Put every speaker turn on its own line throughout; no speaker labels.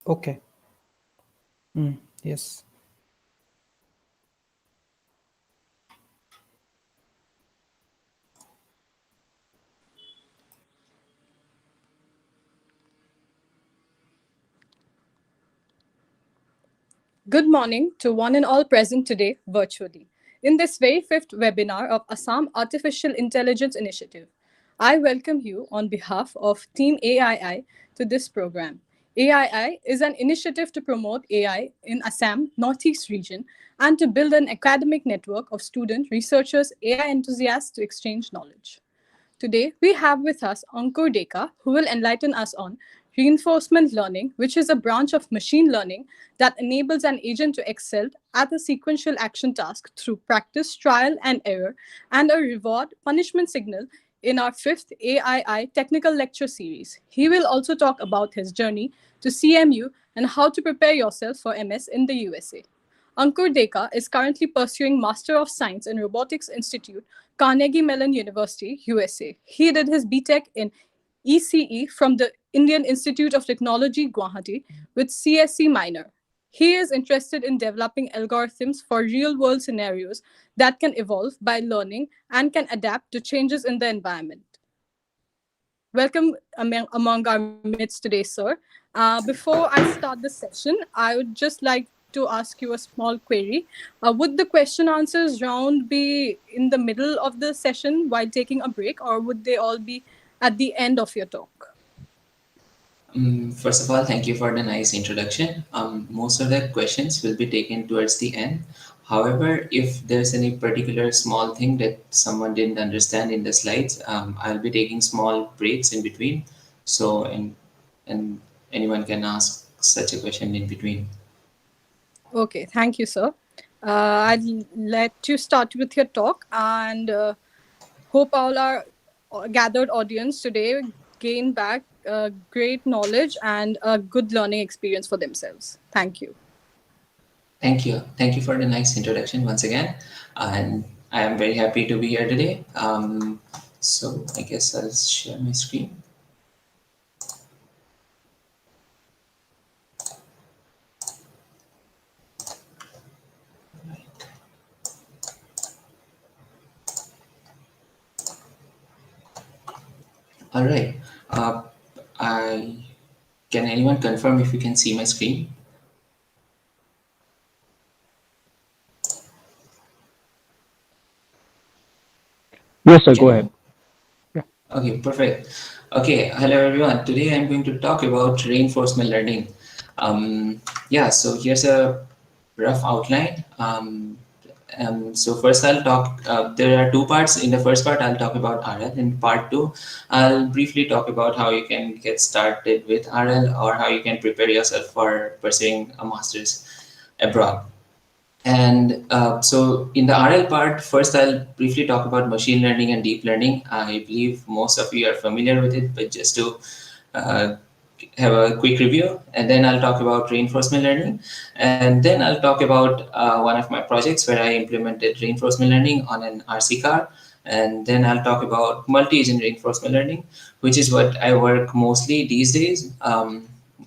Okay. Yes.
Good morning to one and all present today virtually. In this very fifth webinar of Assam Artificial Intelligence Initiative, I welcome you on behalf of Team AII to this program. AII is an initiative to promote AI in Assam Northeast region and to build an academic network of student researchers, AI enthusiasts to exchange knowledge. Today, we have with us Ankur Deka, who will enlighten us on reinforcement learning, which is a branch of machine learning that enables an agent to excel at a sequential action task through practice, trial, and error, and a reward punishment signal in our fifth AII technical lecture series. He will also talk about his journey to CMU and how to prepare yourself for MS in the USA. Ankur Deka is currently pursuing Master of Science in Robotics Institute, Carnegie Mellon University, USA. He did his B.Tech in ECE from the Indian Institute of Technology, Guwahati, with CSC minor. He is interested in developing algorithms for real world scenarios that can evolve by learning and can adapt to changes in the environment. Welcome among our midst today, sir. Before I start the session, I would just like to ask you a small query. Would the question answers round be in the middle of the session while taking a break, or would they all be at the end of your talk?
First of all, thank you for the nice introduction. Most of the questions will be taken towards the end. However, if there's any particular small thing that someone didn't understand in the slides, I'll be taking small breaks in between. So, and anyone can ask such a question in between.
Okay, thank you, sir. I'd let you start with your talk and hope all our gathered audience today gain back great knowledge and a good learning experience for themselves. Thank you.
Thank you. Thank you for the nice introduction once again. And I am very happy to be here today. So I guess I'll share my screen. All right. I Can anyone confirm if you can see my screen?
Yes, sir.
Can
Go ahead.
you?
Yeah.
Okay, perfect. Okay, hello everyone. Today I'm going to talk about reinforcement learning. Yeah, so here's a rough outline. So first I'll talk, there are two parts. In the first part, I'll talk about RL. In part two, I'll briefly talk about how you can get started with RL or how you can prepare yourself for pursuing a master's abroad. And so in the RL part, first I'll briefly talk about machine learning and deep learning. I believe most of you are familiar with it, but just to uh, have a quick review, and then I'll talk about reinforcement learning, and then I'll talk about one of my projects where I implemented reinforcement learning on an RC car, and then I'll talk about multi-agent reinforcement learning, which is what I work mostly these days.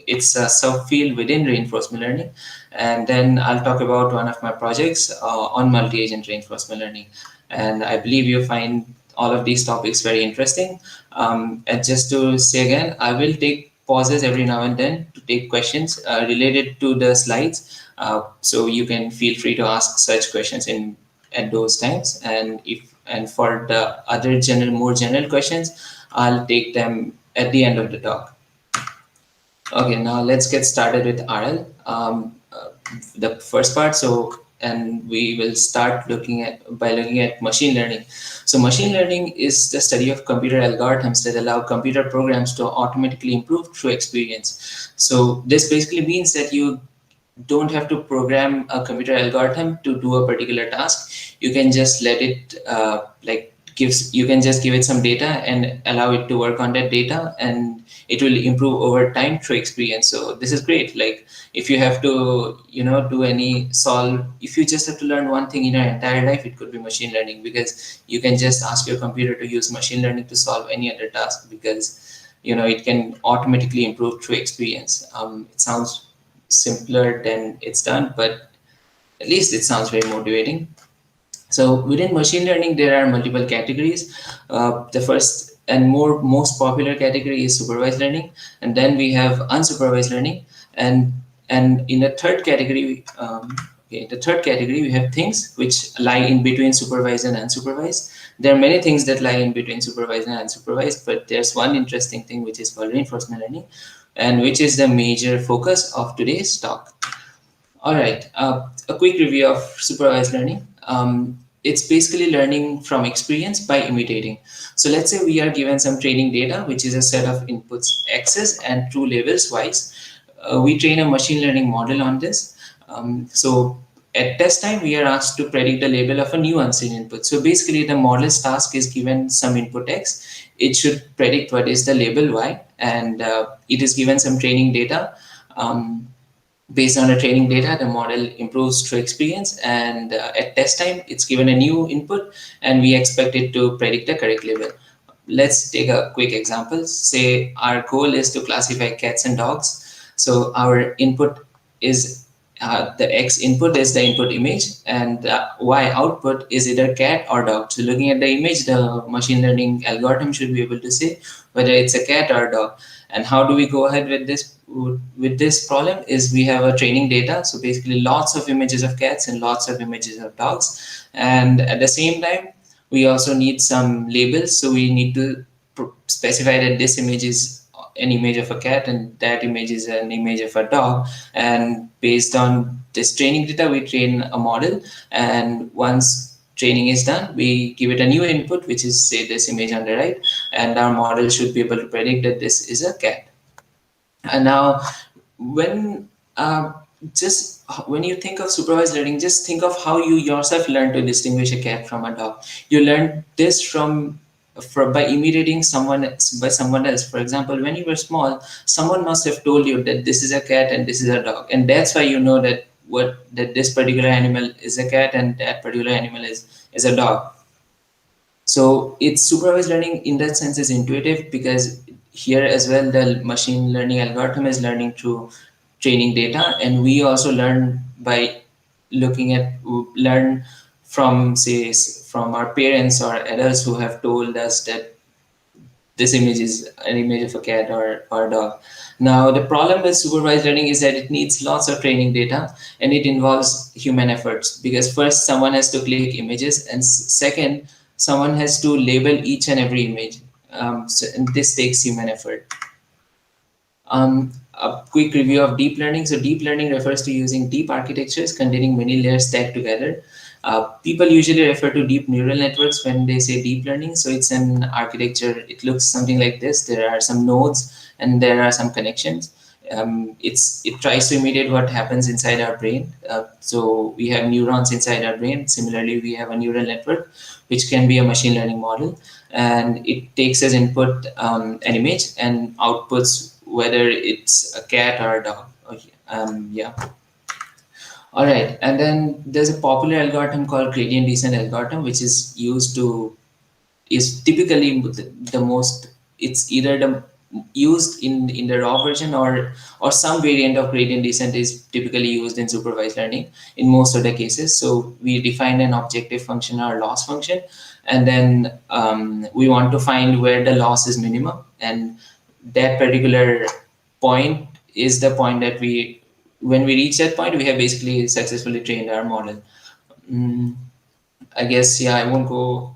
It's a subfield within reinforcement learning, and then I'll talk about one of my projects on multi-agent reinforcement learning, and I believe you find all of these topics very interesting. And just to say again, I will take pauses every now and then to take questions related to the slides. So you can feel free to ask such questions in at those times. And for the other more general questions, I'll take them at the end of the talk. Okay, now let's get started with RL. The first part. And we will start looking at machine learning. So machine learning is the study of computer algorithms that allow computer programs to automatically improve through experience. So this basically means that you don't have to program a computer algorithm to do a particular task. You can just let it you can just give it some data and allow it to work on that data, and it will improve over time through experience. So this is great. Like if you have to do any solve, if you just have to learn one thing in your entire life, it could be machine learning, because you can just ask your computer to use machine learning to solve any other task, because it can automatically improve through experience. It sounds simpler than it's done, but at least it sounds very motivating. So within machine learning, there are multiple categories. The first and most popular category is supervised learning, and then we have unsupervised learning, and in the third category, we have things which lie in between supervised and unsupervised. There are many things that lie in between supervised and unsupervised, but there's one interesting thing which is called reinforcement learning, and which is the major focus of today's talk. All right, a quick review of supervised learning. It's basically learning from experience by imitating. So let's say we are given some training data, which is a set of inputs x's and true labels y's. We train a machine learning model on this. So at test time, we are asked to predict the label of a new unseen input. So basically, the model's task is given some input x. It should predict what is the label y, and it is given some training data. Based on the training data, the model improves through experience, and at test time, it's given a new input, and we expect it to predict the correct label. Let's take a quick example. Say our goal is to classify cats and dogs. So our input is the X input is the input image, and Y output is either cat or dog. So looking at the image, the machine learning algorithm should be able to say whether it's a cat or a dog. And how do we go ahead with this? With this problem is we have a training data. So basically lots of images of cats and lots of images of dogs. And at the same time, we also need some labels. So we need to specify that this image is an image of a cat and that image is an image of a dog. And based on this training data, we train a model. And once training is done, we give it a new input, which is say this image on the right, and our model should be able to predict that this is a cat. And now when when you think of supervised learning, just think of how you yourself learn to distinguish a cat from a dog. You learn this by imitating someone else. For example, when you were small, someone must have told you that this is a cat and this is a dog, and that's why you know that this particular animal is a cat and that particular animal is a dog. So it's supervised learning in that sense is intuitive, because here as well the machine learning algorithm is learning through training data, and we also learn by learn from from our parents or adults who have told us that this image is an image of a cat or a dog. Now the problem with supervised learning is that it needs lots of training data, and it involves human efforts, because first someone has to click images, and second someone has to label each and every image. And this takes human effort. A quick review of deep learning. So deep learning refers to using deep architectures containing many layers stacked together. People usually refer to deep neural networks when they say deep learning. So it's an architecture. It looks something like this. There are some nodes and there are some connections. It tries to imitate what happens inside our brain. So we have neurons inside our brain. Similarly, we have a neural network, which can be a machine learning model, and it takes as input an image and outputs whether it's a cat or a dog. Yeah. All right, and then there's a popular algorithm called gradient descent algorithm, which is typically the most. It's either used in the raw version or some variant of gradient descent is typically used in supervised learning in most of the cases. So we define an objective function or loss function, and then we want to find where the loss is minimum, and that particular point is the point that when we reach that point, we have basically successfully trained our model. I guess, yeah, I won't go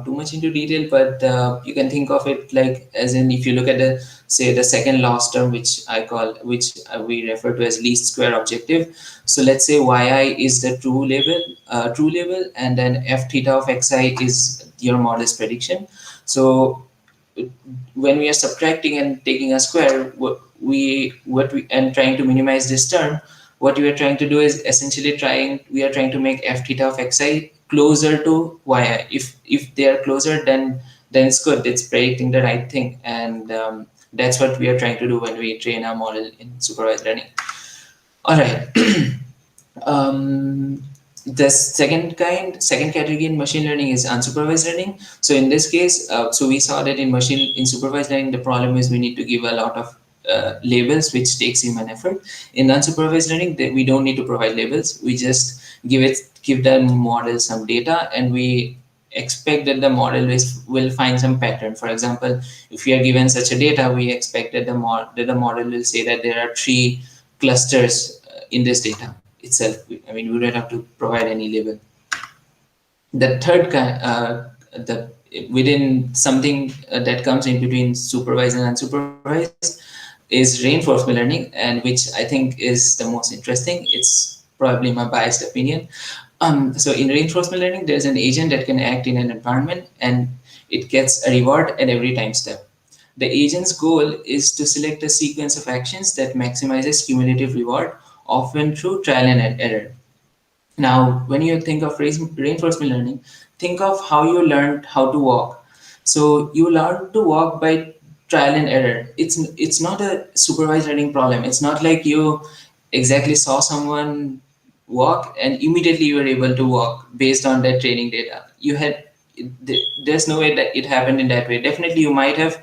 too much into detail, but you can think of it like as in, if you look at the second loss term, which we refer to as least square objective. So let's say yi is the true label, and then f theta of xi is your model's prediction. So when we are subtracting and taking a square, and trying to minimize this term, what we are trying to do is essentially we are trying to make f theta of xi closer to yi. If they are closer, then it's good. It's predicting the right thing, and that's what we are trying to do when we train our model in supervised learning. All right. The second category in machine learning is unsupervised learning. So in this case, so we saw that in supervised learning, the problem is we need to give a lot of labels, which takes human effort. In unsupervised learning, we don't need to provide labels. We just give the model some data, and we expect that the model will find some pattern. For example, if we are given such a data, we expect that the model will say that there are 3 clusters in this data itself. I mean, we don't have to provide any label. The third kind, the within something that comes in between supervised and unsupervised is reinforcement learning, and which I think is the most interesting. It's probably my biased opinion. So in reinforcement learning, there's an agent that can act in an environment, and it gets a reward at every time step. The agent's goal is to select a sequence of actions that maximizes cumulative reward, often through trial and error. Now, when you think of reinforcement learning, think of how you learned how to walk. So you learn to walk by trial and error. It's not a supervised learning problem. It's not like you exactly saw someone walk and immediately you were able to walk based on that training data. There's no way that it happened in that way. Definitely, you might have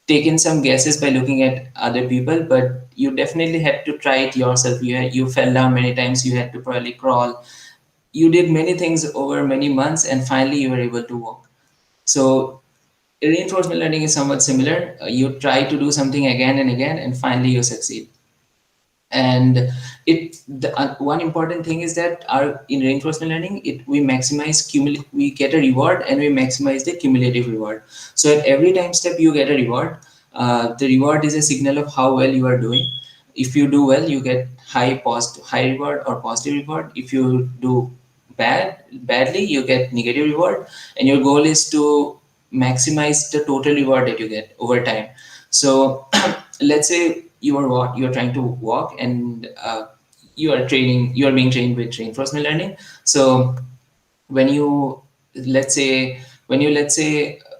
taken some guesses by looking at other people, but you definitely had to try it yourself. You fell down many times. You had to probably crawl. You did many things over many months, and finally you were able to walk. So reinforcement learning is somewhat similar. You try to do something again and again, and finally you succeed. And one important thing is that in reinforcement learning, we get a reward, and we maximize the cumulative reward. So at every time step you get a reward. The reward is a signal of how well you are doing. If you do well, you get high reward or positive reward. If you do badly, you get negative reward, and your goal is to maximize the total reward that you get over time. So let's say you're trying to walk, and you are being trained with reinforcement learning. So when you let's say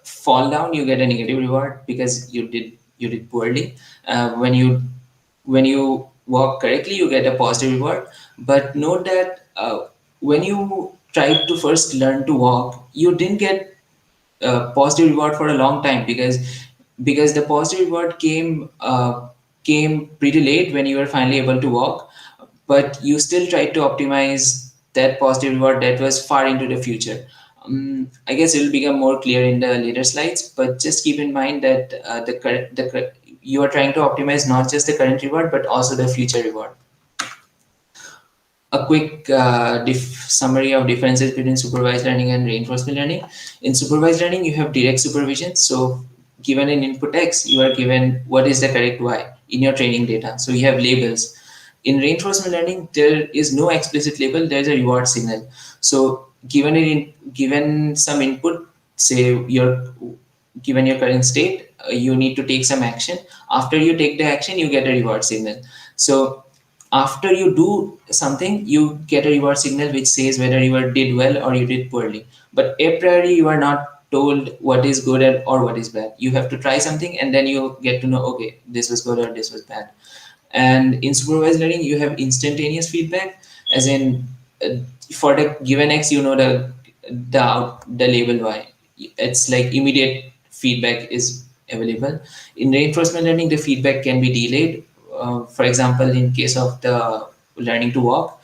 fall down, you get a negative reward because you did poorly. When you walk correctly, you get a positive reward. But note that when you tried to first learn to walk, you didn't get positive reward for a long time, because the positive reward came pretty late when you were finally able to walk. But you still tried to optimize that positive reward that was far into the future. I guess it will become more clear in the later slides, but just keep in mind that you are trying to optimize not just the current reward but also the future reward. A quick summary of differences between supervised learning and reinforcement learning. In supervised learning, you have direct supervision. So given an input X, you are given what is the correct Y in your training data. So you have labels. In reinforcement learning, there is no explicit label, there's a reward signal. So given some input, say you're given your current state, you need to take some action. After you take the action, you get a reward signal. So after you do something, you get a reward signal which says whether you did well or you did poorly. But a priori, you are not told what is good or what is bad. You have to try something, and then you get to know, okay, this was good or this was bad. And in supervised learning, you have instantaneous feedback, as in for the given X, you know the label Y. It's like immediate feedback is available. In reinforcement learning, the feedback can be delayed. For example, in case of the learning to walk,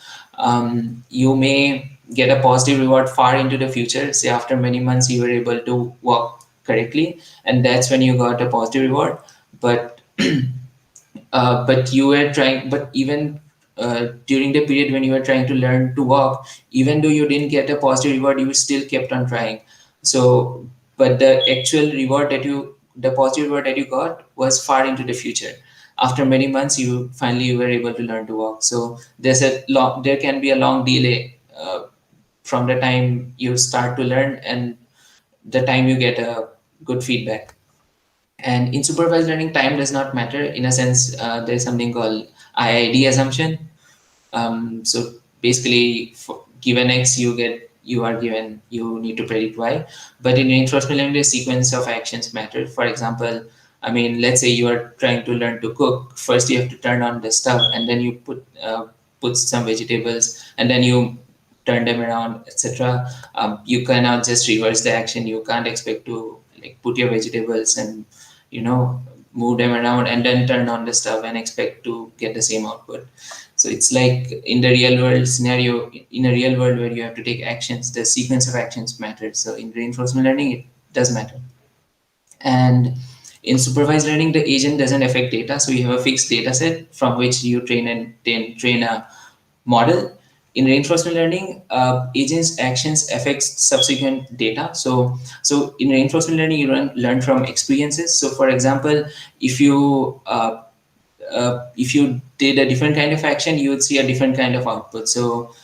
you may get a positive reward far into the future. Say after many months, you were able to walk correctly, and that's when you got a positive reward. But but you were trying, but even during the period when you were trying to learn to walk, even though you didn't get a positive reward, you still kept on trying. So, but the positive reward that you got was far into the future. After many months, you were able to learn to walk. So there can be a long delay from the time you start to learn and the time you get a good feedback. And in supervised learning, time does not matter. In a sense, there's something called IID assumption. So basically, for given X, you need to predict Y. But in reinforcement learning, the sequence of actions matter. For example, I mean, let's say you are trying to learn to cook. First, you have to turn on the stove, and then you put some vegetables, and then you turn them around, etc. You cannot just reverse the action. You can't expect to like put your vegetables and move them around and then turn on the stuff and expect to get the same output. So it's like in the real world scenario, in a real world where you have to take actions, the sequence of actions matters. So in reinforcement learning, it does matter. And in supervised learning, the agent doesn't affect data. So you have a fixed data set from which you train a model. In reinforcement learning, agents' actions affects subsequent data. So in reinforcement learning, you learn from experiences. So for example, if you did a different kind of action, you would see a different kind of output. So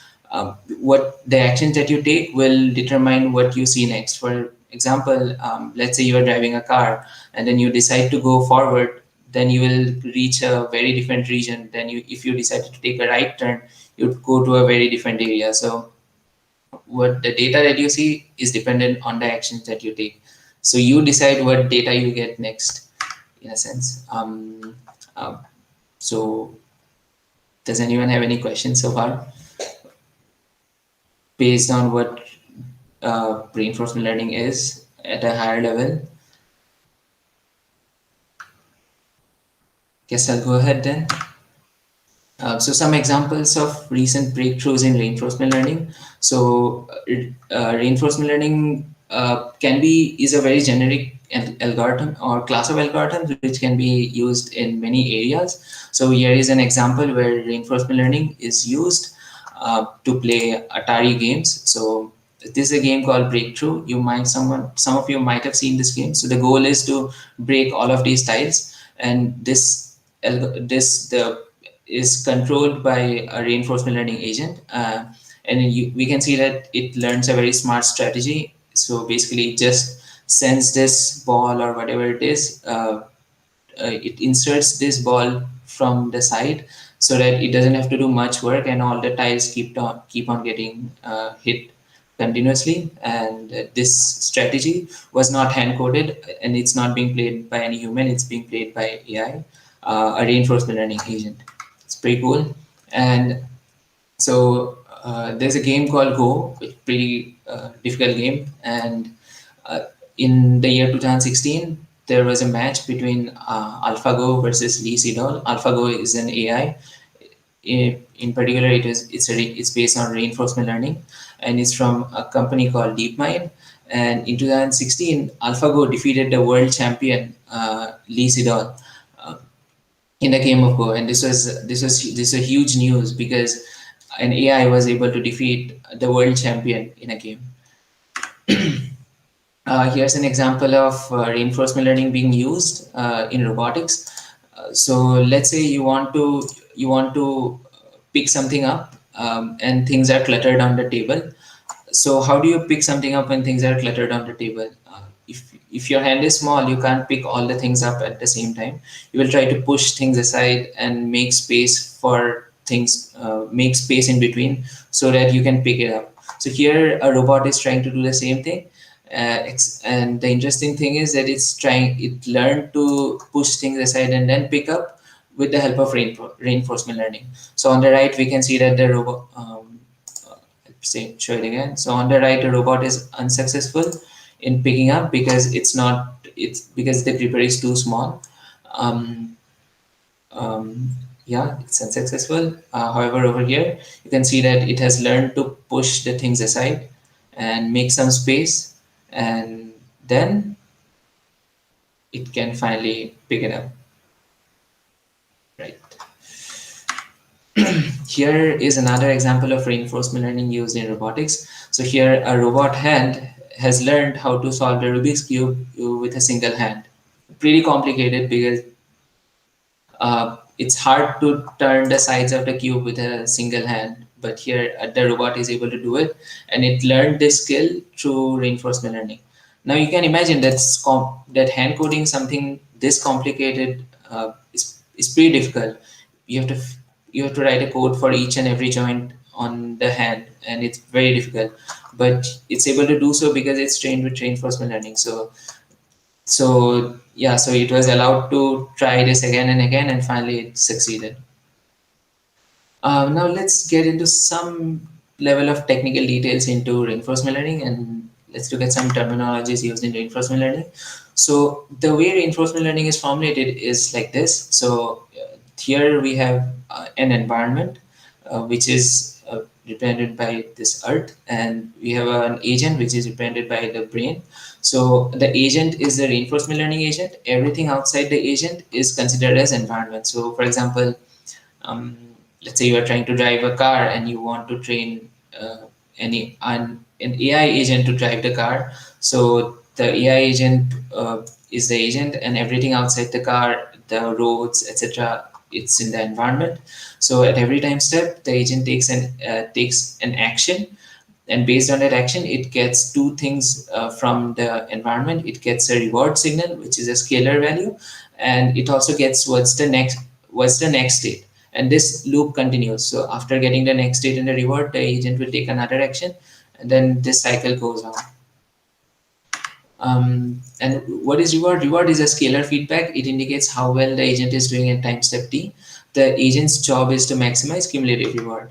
what the actions that you take will determine what you see next. For example, let's say you are driving a car and then you decide to go forward, then you will reach a very different region. Then if you decided to take a right turn, you'd go to a very different area. So what the data that you see is dependent on the actions that you take. So you decide what data you get next, in a sense. So does anyone have any questions so far based on what reinforcement learning is at a higher level? Guess I'll go ahead then. So some examples of recent breakthroughs in reinforcement learning. So reinforcement learning is a very generic algorithm or class of algorithms which can be used in many areas. So here is an example where reinforcement learning is used to play Atari games. So this is a game called Breakthrough. Some of you might have seen this game. So the goal is to break all of these tiles, and the is controlled by a reinforcement learning agent. We can see that it learns a very smart strategy. So basically it just sends this ball or whatever it is, it inserts this ball from the side so that it doesn't have to do much work, and all the tiles keep on getting hit continuously. And this strategy was not hand coded, and it's not being played by any human, it's being played by AI, a reinforcement learning agent. It's pretty cool. And so there's a game called Go, which is a pretty difficult game. And in the year 2016, there was a match between AlphaGo versus Lee Sedol. AlphaGo is an AI. In particular, it's based on reinforcement learning, and it's from a company called DeepMind. And in 2016, AlphaGo defeated the world champion Lee Sedol in a game of Go, and this was a huge news because an AI was able to defeat the world champion in a game. Here's an example of reinforcement learning being used in robotics. So let's say you want to pick something up, and things are cluttered on the table. So how do you pick something up when things are cluttered on the table? If your hand is small, you can't pick all the things up at the same time. You will try to push things aside and make space for things, make space in between so that you can pick it up. So here a robot is trying to do the same thing. And the interesting thing is that it learned to push things aside and then pick up with the help of reinforcement learning. So on the right, we can see that the robot, show it again. So on the right, the robot is unsuccessful in picking up because because the gripper is too small. Yeah, it's unsuccessful. However, over here, you can see that it has learned to push the things aside and make some space, and then it can finally pick it up. Right. Here is another example of reinforcement learning used in robotics. So here a robot hand has learned how to solve the Rubik's Cube with a single hand. Pretty complicated because it's hard to turn the sides of the cube with a single hand, but here the robot is able to do it, and it learned this skill through reinforcement learning. Now you can imagine that hand coding something this complicated is pretty difficult. You have to write a code for each and every joint on the hand, and it's very difficult. But it's able to do so because it's trained with reinforcement learning. So yeah, so it was allowed to try this again and again, and finally it succeeded. Now let's get into some level of technical details into reinforcement learning, and let's look at some terminologies used in reinforcement learning. So the way reinforcement learning is formulated is like this. So here we have an environment which is represented by this earth, and we have an agent which is represented by the brain. So the agent is the reinforcement learning agent. Everything outside the agent is considered as environment. So for example, um, let's say you are trying to drive a car and you want to train an AI agent to drive the car. So the AI agent is the agent, and everything outside the car, the roads, etc., it's in the environment. So at every time step, the agent takes an action, and based on that action, it gets two things from the environment. It gets a reward signal, which is a scalar value, and it also gets what's the next state. And this loop continues. So after getting the next state and the reward, the agent will take another action, and then this cycle goes on. And what is reward? Reward is a scalar feedback. It indicates how well the agent is doing at time step t. The agent's job is to maximize cumulative reward.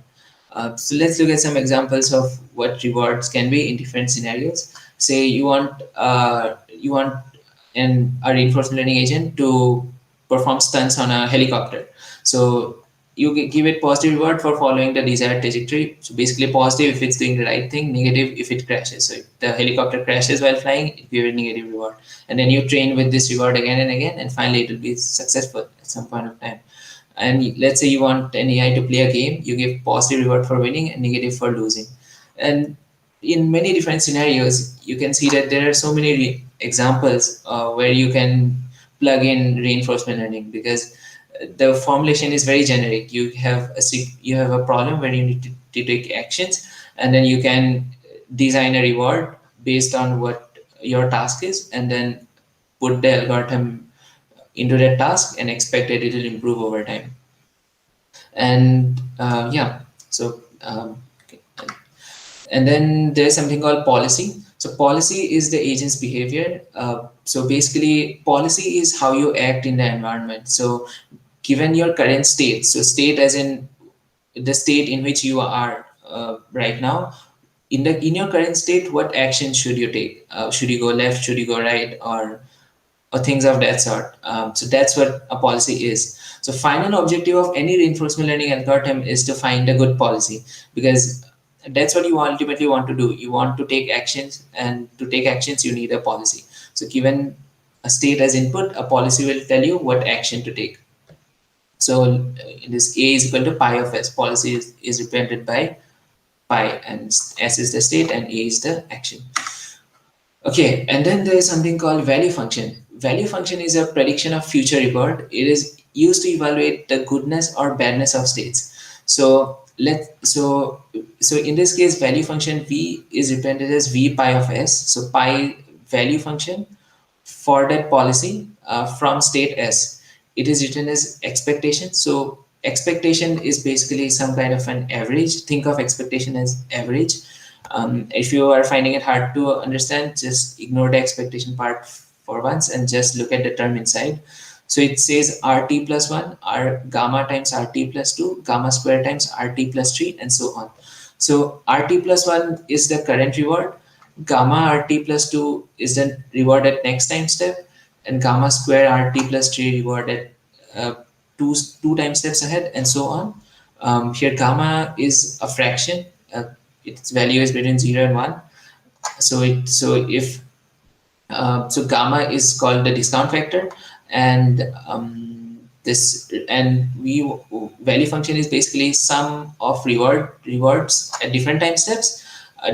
So let's look at some examples of what rewards can be in different scenarios. Say you want a reinforcement learning agent to perform stunts on a helicopter. So you give it positive reward for following the desired trajectory. So basically positive if it's doing the right thing, negative if it crashes. So if the helicopter crashes while flying, it give a negative reward. And then you train with this reward again and again, and finally it will be successful at some point of time. And let's say you want an AI to play a game, you give positive reward for winning and negative for losing. And in many different scenarios, you can see that there are so many examples where you can plug in reinforcement learning, because the formulation is very generic. You have a problem where you need to take actions, and then you can design a reward based on what your task is, and then put the algorithm into that task and expect that it will improve over time. And yeah, so okay. And then there's something called policy. So policy is the agent's behavior. So basically, policy is how you act in the environment. So given your current state, so state as in the state in which you are right now, in your current state, what action should you take? Should you go left? Should you go right? Or things of that sort. So that's what a policy is. So final objective of any reinforcement learning algorithm is to find a good policy, because that's what you ultimately want to do. You want to take actions, and to take actions, you need a policy. So given a state as input, a policy will tell you what action to take. So in this, A is equal to pi of S. Policy is represented by pi, and S is the state and A is the action. Okay, and then there is something called value function. Value function is a prediction of future reward. It is used to evaluate the goodness or badness of states. So so in this case, value function V is represented as V pi of S. So pi value function for that policy from state S. It is written as expectation. So expectation is basically some kind of an average. Think of expectation as average. If you are finding it hard to understand, just ignore the expectation part for once and just look at the term inside. So it says RT plus 1, R gamma times RT plus 2, gamma square times RT plus 3, and so on. So RT plus 1 is the current reward, gamma RT plus 2 is the reward at next time step, and gamma square RT plus 3 reward at two time steps ahead, and so on. Here gamma is a fraction. Its value is between 0 and 1. So gamma is called the discount factor, and value function is basically sum of rewards at different time steps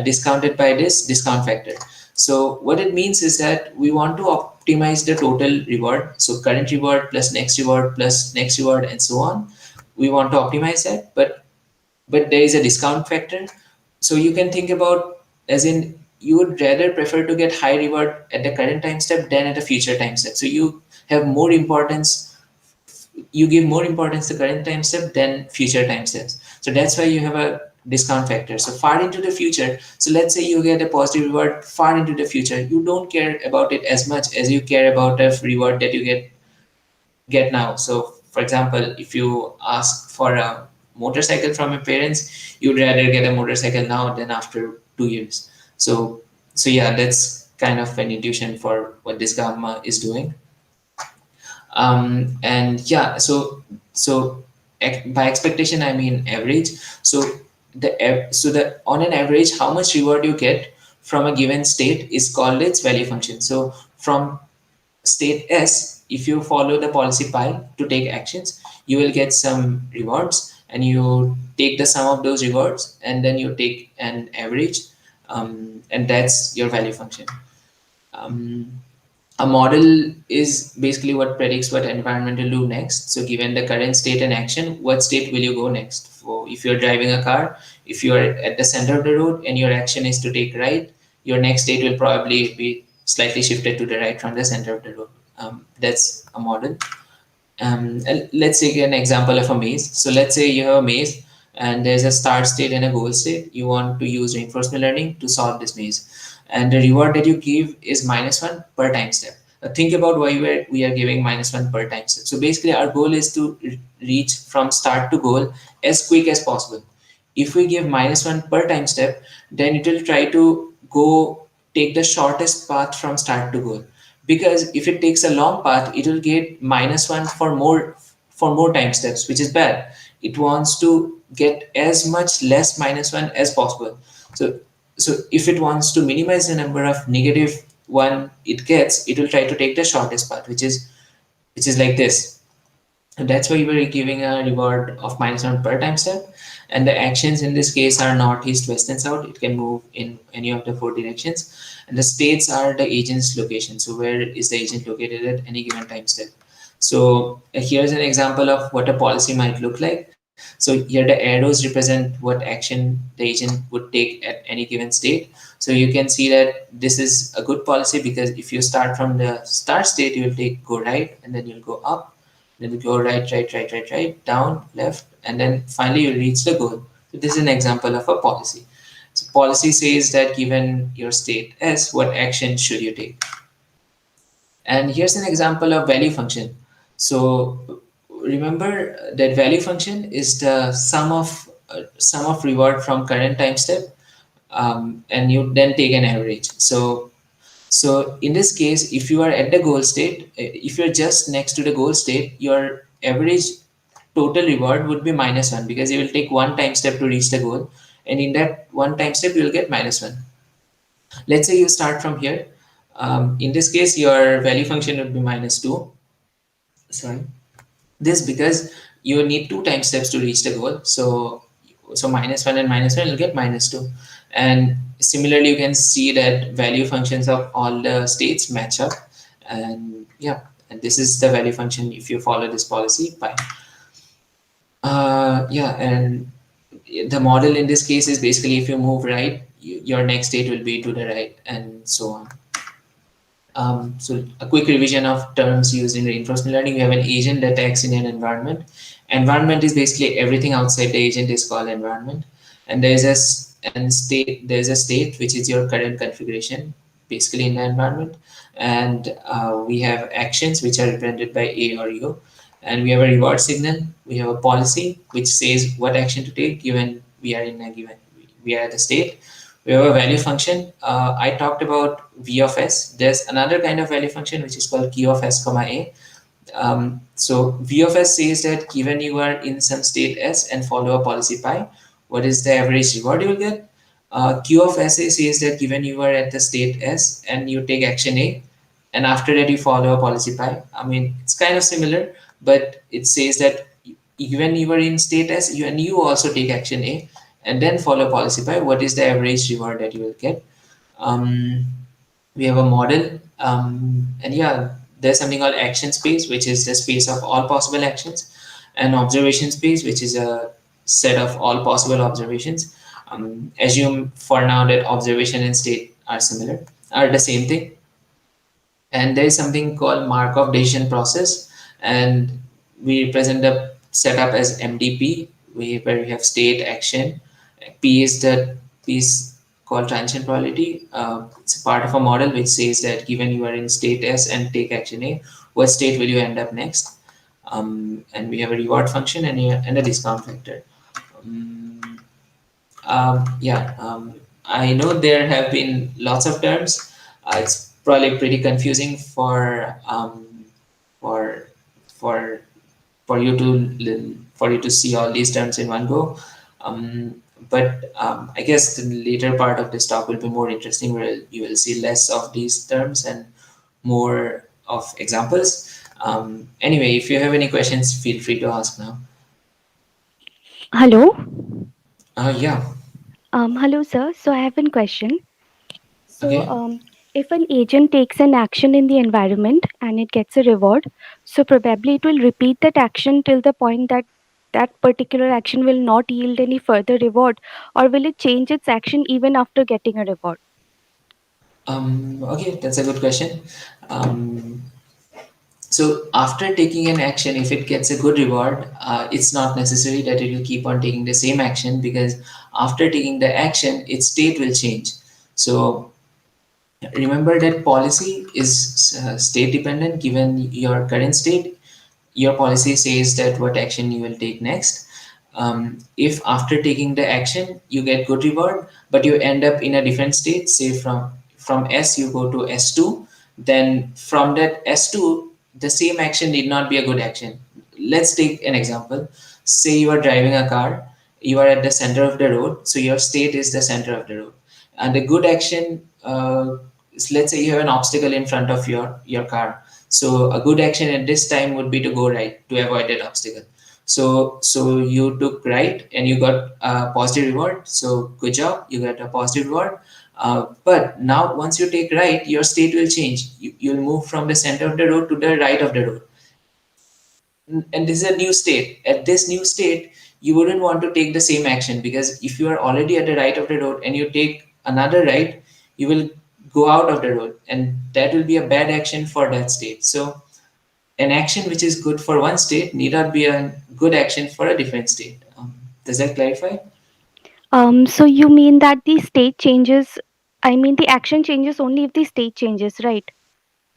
discounted by this discount factor. So what it means is that we want to optimize the total reward. So current reward plus next reward and so on. We want to optimize that, but there is a discount factor. So you can think about as in you would rather prefer to get high reward at the current time step than at a future time step. So you have more importance, you give more importance to current time step than future time steps. So that's why you have a discount factor. So far into the future, so let's say you get a positive reward far into the future, you don't care about it as much as you care about a reward that you get now. So for example, if you ask for a motorcycle from your parents, you'd rather get a motorcycle now than after 2 years. So So yeah, that's kind of an intuition for what this gamma is doing. And yeah, by expectation I mean average. So the on an average, how much reward you get from a given state is called its value function. So from state S, if you follow the policy pi to take actions, you will get some rewards, and you take the sum of those rewards, and then you take an average, and that's your value function. Um, a model is basically what predicts what environment will do next. So given the current state and action, what state will you go next? So if you're driving a car, if you are at the center of the road and your action is to take right, your next state will probably be slightly shifted to the right from the center of the road. That's a model. And let's take an example of a maze. So let's say you have a maze and there's a start state and a goal state. You want to use reinforcement learning to solve this maze. And the reward that you give is -1 per time step. Think about why we are giving -1 per time step. So basically our goal is to reach from start to goal as quick as possible. If we give -1 per time step, then it will try to go take the shortest path from start to goal, because if it takes a long path, it will get -1 for more time steps, which is bad. It wants to get as much less -1 as possible. So if it wants to minimize the number of -1 it gets, it will try to take the shortest path, which is like this. And that's why we're giving a reward of -1 per time step. And the actions in this case are north, east, west, and south. It can move in any of the 4 directions. And the states are the agent's location. So where is the agent located at any given time step? So here's an example of what a policy might look like. So here the arrows represent what action the agent would take at any given state. So you can see that this is a good policy, because if you start from the start state, you will go right, and then you'll go up, then you go right, down, left, and then finally you reach the goal. So this is an example of a policy. So policy says that given your state S, what action should you take? And here's an example of value function. So remember that value function is the sum of reward from current time step, and you then take an average. So in this case, if you are at the goal state, if you're just next to the goal state, your average total reward would be -1, because you will take one time step to reach the goal, and in that one time step you will get -1. Let's say you start from here. In this case, your value function would be -2. Sorry, this because you need 2 time steps to reach the goal. So -1 and -1 will get -2. And similarly, you can see that value functions of all the states match up. And yeah, and this is the value function if you follow this policy pi. Yeah, and the model in this case is basically if you move right, your next state will be to the right, and so on. So a quick revision of terms used in reinforcement learning. We have an agent that acts in an environment. Environment is basically everything outside the agent is called environment. And there's a state which is your current configuration basically in the environment. And we have actions which are represented by A or U. And we have a reward signal. We have a policy which says what action to take given we are at the state. We have a value function. I talked about V of S. There's another kind of value function which is called Q of S comma A. So V of S says that given you are in some state S and follow a policy pi, what is the average reward you will get? Q of SA says that given you are at the state S and you take action A, and after that you follow a policy pi. I mean, it's kind of similar, but it says that given you are in state S, you also take action A, and then follow policy pi, what is the average reward that you will get? We have a model, and yeah, there's something called action space, which is the space of all possible actions, and observation space, which is a set of all possible observations. Assume for now that observation and state are the same thing. And there is something called Markov decision process, and we represent the setup as MDP, where we have state, action. P is the piece called transition probability. It's a part of a model which says that given you are in state S and take action A, what state will you end up next? And we have a reward function and a discount factor. I know there have been lots of terms. It's probably pretty confusing for for for you to see all these terms in one go. Um, but I guess the later part of this talk will be more interesting, where you will see less of these terms and more of examples. Anyway, if you have any questions, feel free to ask now.
Hello.
Yeah.
Hello, sir. So I have a question. So,
Okay.
if an agent takes an action in the environment and it gets a reward, so probably it will repeat that action till the point that that particular action will not yield any further reward, or will it change its action even after getting a reward?
Okay, that's a good question. Um, So after taking an action, if it gets a good reward, it's not necessary that it will keep on taking the same action, because after taking the action, its state will change. So remember that policy is state dependent. Given your current state, your policy says that what action you will take next. If after taking the action you get good reward, but you end up in a different state, say from S you go to S2, then from that S2 the same action need not be a good action. Let's take an example. Say you are driving a car, you are at the center of the road, so your state is the center of the road, and a good action let's say you have an obstacle in front of your car. So a good action at this time would be to go right to avoid that obstacle. So you took right and you got a positive reward. So good job, you got a positive reward. But now once you take right, your state will change. You'll move from the center of the road to the right of the road, and this is a new state. At this new state, you wouldn't want to take the same action, because if you are already at the right of the road and you take another right, you will go out of the road, and that will be a bad action for that state. So an action which is good for one state need not be a good action for a different state. Does that clarify?
So you mean that the state changes? I mean, the action changes only if the state changes, right?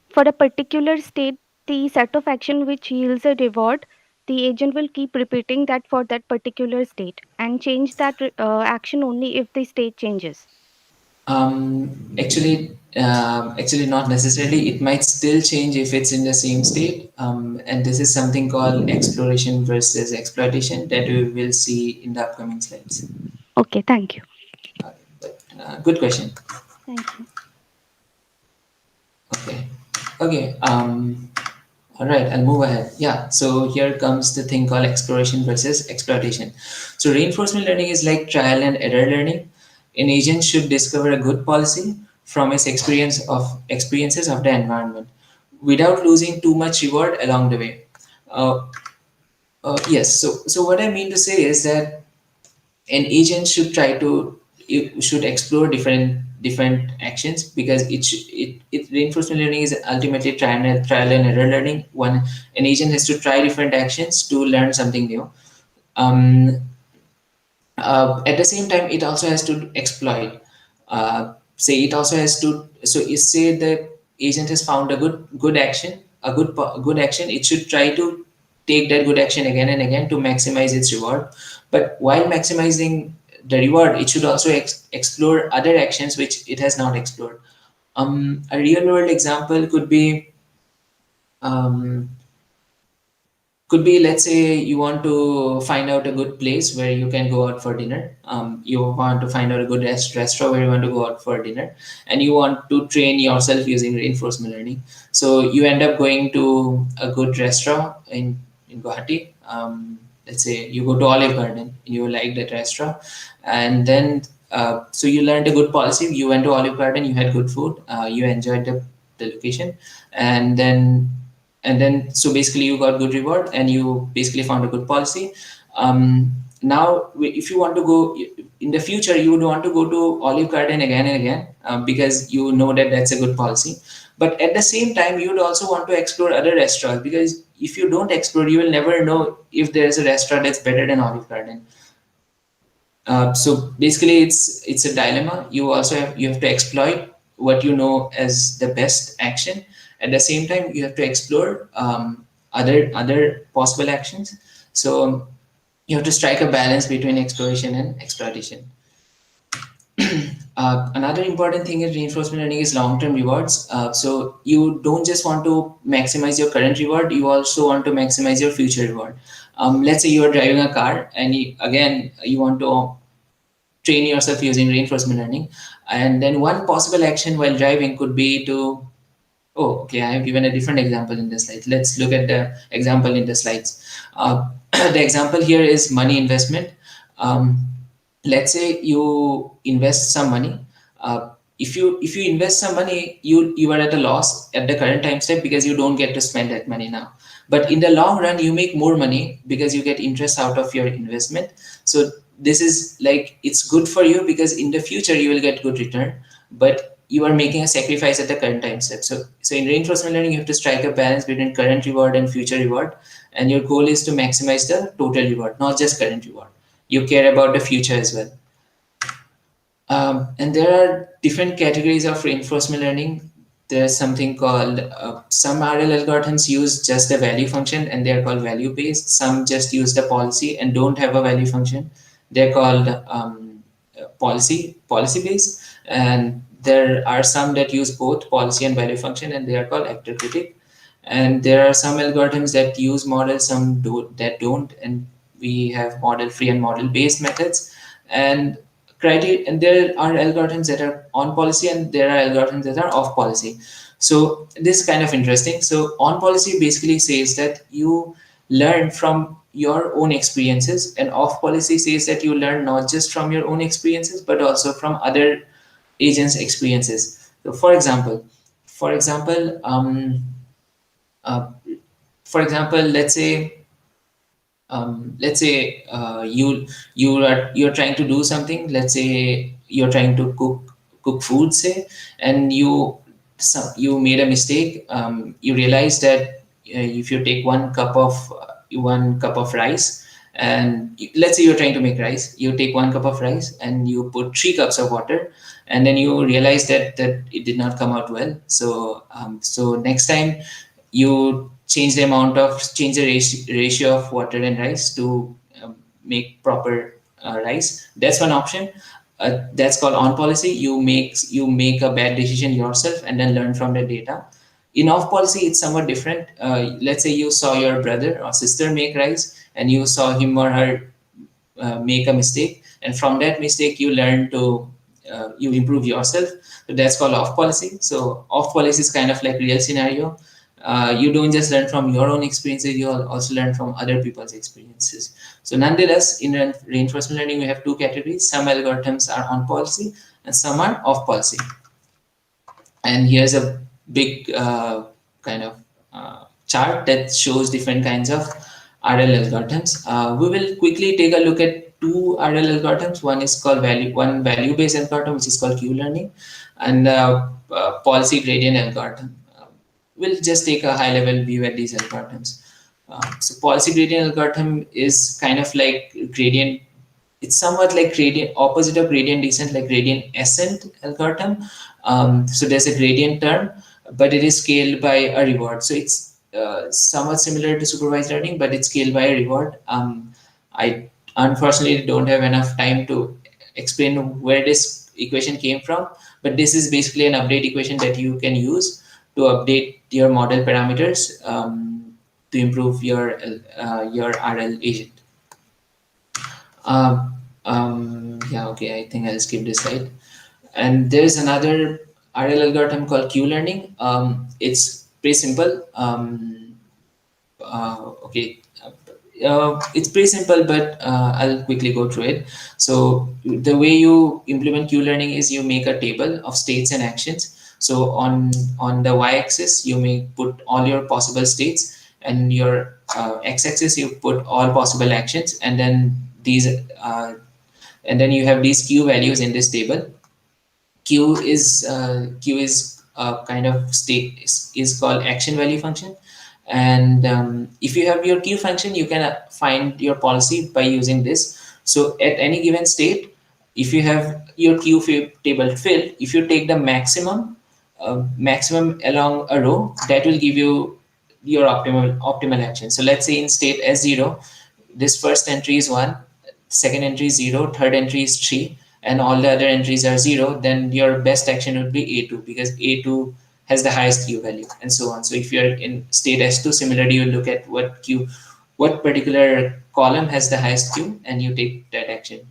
For a particular state, the set of action which yields a reward, the agent will keep repeating that for that particular state and change that action only if the state changes.
Actually, not necessarily. It might still change if it's in the same state. And this is something called exploration versus exploitation that we will see in the upcoming slides.
Okay, thank you.
Good question.
Thank you.
Okay. Okay. All right, I'll move ahead. Yeah, so here comes the thing called exploration versus exploitation. So reinforcement learning is like trial and error learning. An agent should discover a good policy from its experiences of the environment without losing too much reward along the way. Uh, yes, so what I mean to say is that an agent should try to it should explore different actions, because it reinforcement learning is ultimately trial and error learning. An agent has to try different actions to learn something new. um, at the same time, it also has to exploit. Say it also has to. So, you say the agent has found a good action, good action. It should try to take that good action again and again to maximize its reward. But while maximizing the reward, it should also explore other actions which it has not explored. A real world example um, could be, let's say you want to find out a good place where you can go out for dinner. You want to find out a good restaurant where you want to go out for dinner, and you want to train yourself using reinforcement learning. So you end up going to a good restaurant in Guwahati. Let's say you go to Olive Garden, you like that restaurant, and then so you learned a good policy. You went to Olive Garden, you had good food, you enjoyed the location, and then so basically you got good reward and you basically found a good policy. Now if you want to go in the future, you would want to go to Olive Garden again and again, because you know that that's a good policy. But at the same time, you would also want to explore other restaurants, because if you don't explore, you will never know if there's a restaurant that's better than Olive Garden. So basically, it's a dilemma. You have to exploit what you know as the best action. At the same time, you have to explore other possible actions. So you have to strike a balance between exploration and exploitation. Another important thing in reinforcement learning is long-term rewards. So you don't just want to maximize your current reward, you also want to maximize your future reward. Let's say you are driving a car and again you want to train yourself using reinforcement learning. And then one possible action while driving could be to, oh, okay, I have given a different example in the slide. Let's look at the example in the slides. The example here is money investment. Um, let's say you invest some money. If you invest some money, you are at a loss at the current time step because you don't get to spend that money now. But in the long run, you make more money because you get interest out of your investment. So this is like, it's good for you because in the future you will get good return, but you are making a sacrifice at the current time step. So in reinforcement learning, you have to strike a balance between current reward and future reward, and your goal is to maximize the total reward, not just current reward. You care about the future as well. And there are different categories of reinforcement learning. There's something called, some RL algorithms use just the value function and they're called value based. Some just use the policy and don't have a value function. They're called policy based. And there are some that use both policy and value function and they are called actor critic. And there are some algorithms that use models, some that don't. And we have model free and model based methods. And there are algorithms that are on policy and there are algorithms that are off policy. So this is kind of interesting. So on policy basically says that you learn from your own experiences, and off policy says that you learn not just from your own experiences but also from other agents' experiences. So for example, uh, let's say you're trying to do something. Let's say you're trying to cook food, say, and you made a mistake. You realize that if you take one cup of rice, and let's say you're trying to make rice, you take 1 cup of rice and you put 3 cups of water, and then you realize that it did not come out well. So next time you change the ratio of water and rice to make proper rice. That's one option. That's called on policy. You make a bad decision yourself and then learn from the data. In off policy, it's somewhat different. Let's say you saw your brother or sister make rice and you saw him or her make a mistake, and from that mistake you learn to you improve yourself. So that's called off policy. So off policy is kind of like real scenario. You don't just learn from your own experiences, you also learn from other people's experiences. So nonetheless, in reinforcement learning, we have two categories. Some algorithms are on policy and some are off policy. And here's a big kind of chart that shows different kinds of RL algorithms. We will quickly take a look at two RL algorithms. One is called value-based algorithm, which is called Q-learning, and policy gradient algorithm. We'll just take a high-level view at these algorithms. So policy gradient algorithm is kind of like gradient. It's somewhat like opposite of gradient descent, like gradient ascent algorithm. So there's a gradient term, but it is scaled by a reward. So it's somewhat similar to supervised learning, but it's scaled by a reward. I unfortunately don't have enough time to explain where this equation came from, but this is basically an update equation that you can use to update your model parameters to improve your RL agent. Yeah, okay, I think I'll skip this slide. And there's another RL algorithm called Q-learning. It's pretty simple. Okay, it's pretty simple, but I'll quickly go through it. So the way you implement Q-learning is you make a table of states and actions. So on the y-axis, you may put all your possible states, and your x-axis you put all possible actions, and then you have these Q values in this table. Q is kind of state is called action value function, and if you have your Q function, you can find your policy by using this. So at any given state, if you have your Q table filled, if you take the maximum along a row, that will give you your optimal action. So let's say in state S0, this first entry is 1, second entry is 0, third entry is 3, and all the other entries are 0, then your best action would be A2, because A2 has the highest Q value, and so on. So if you're in state S2, similarly, you look at what particular column has the highest Q, and you take that action.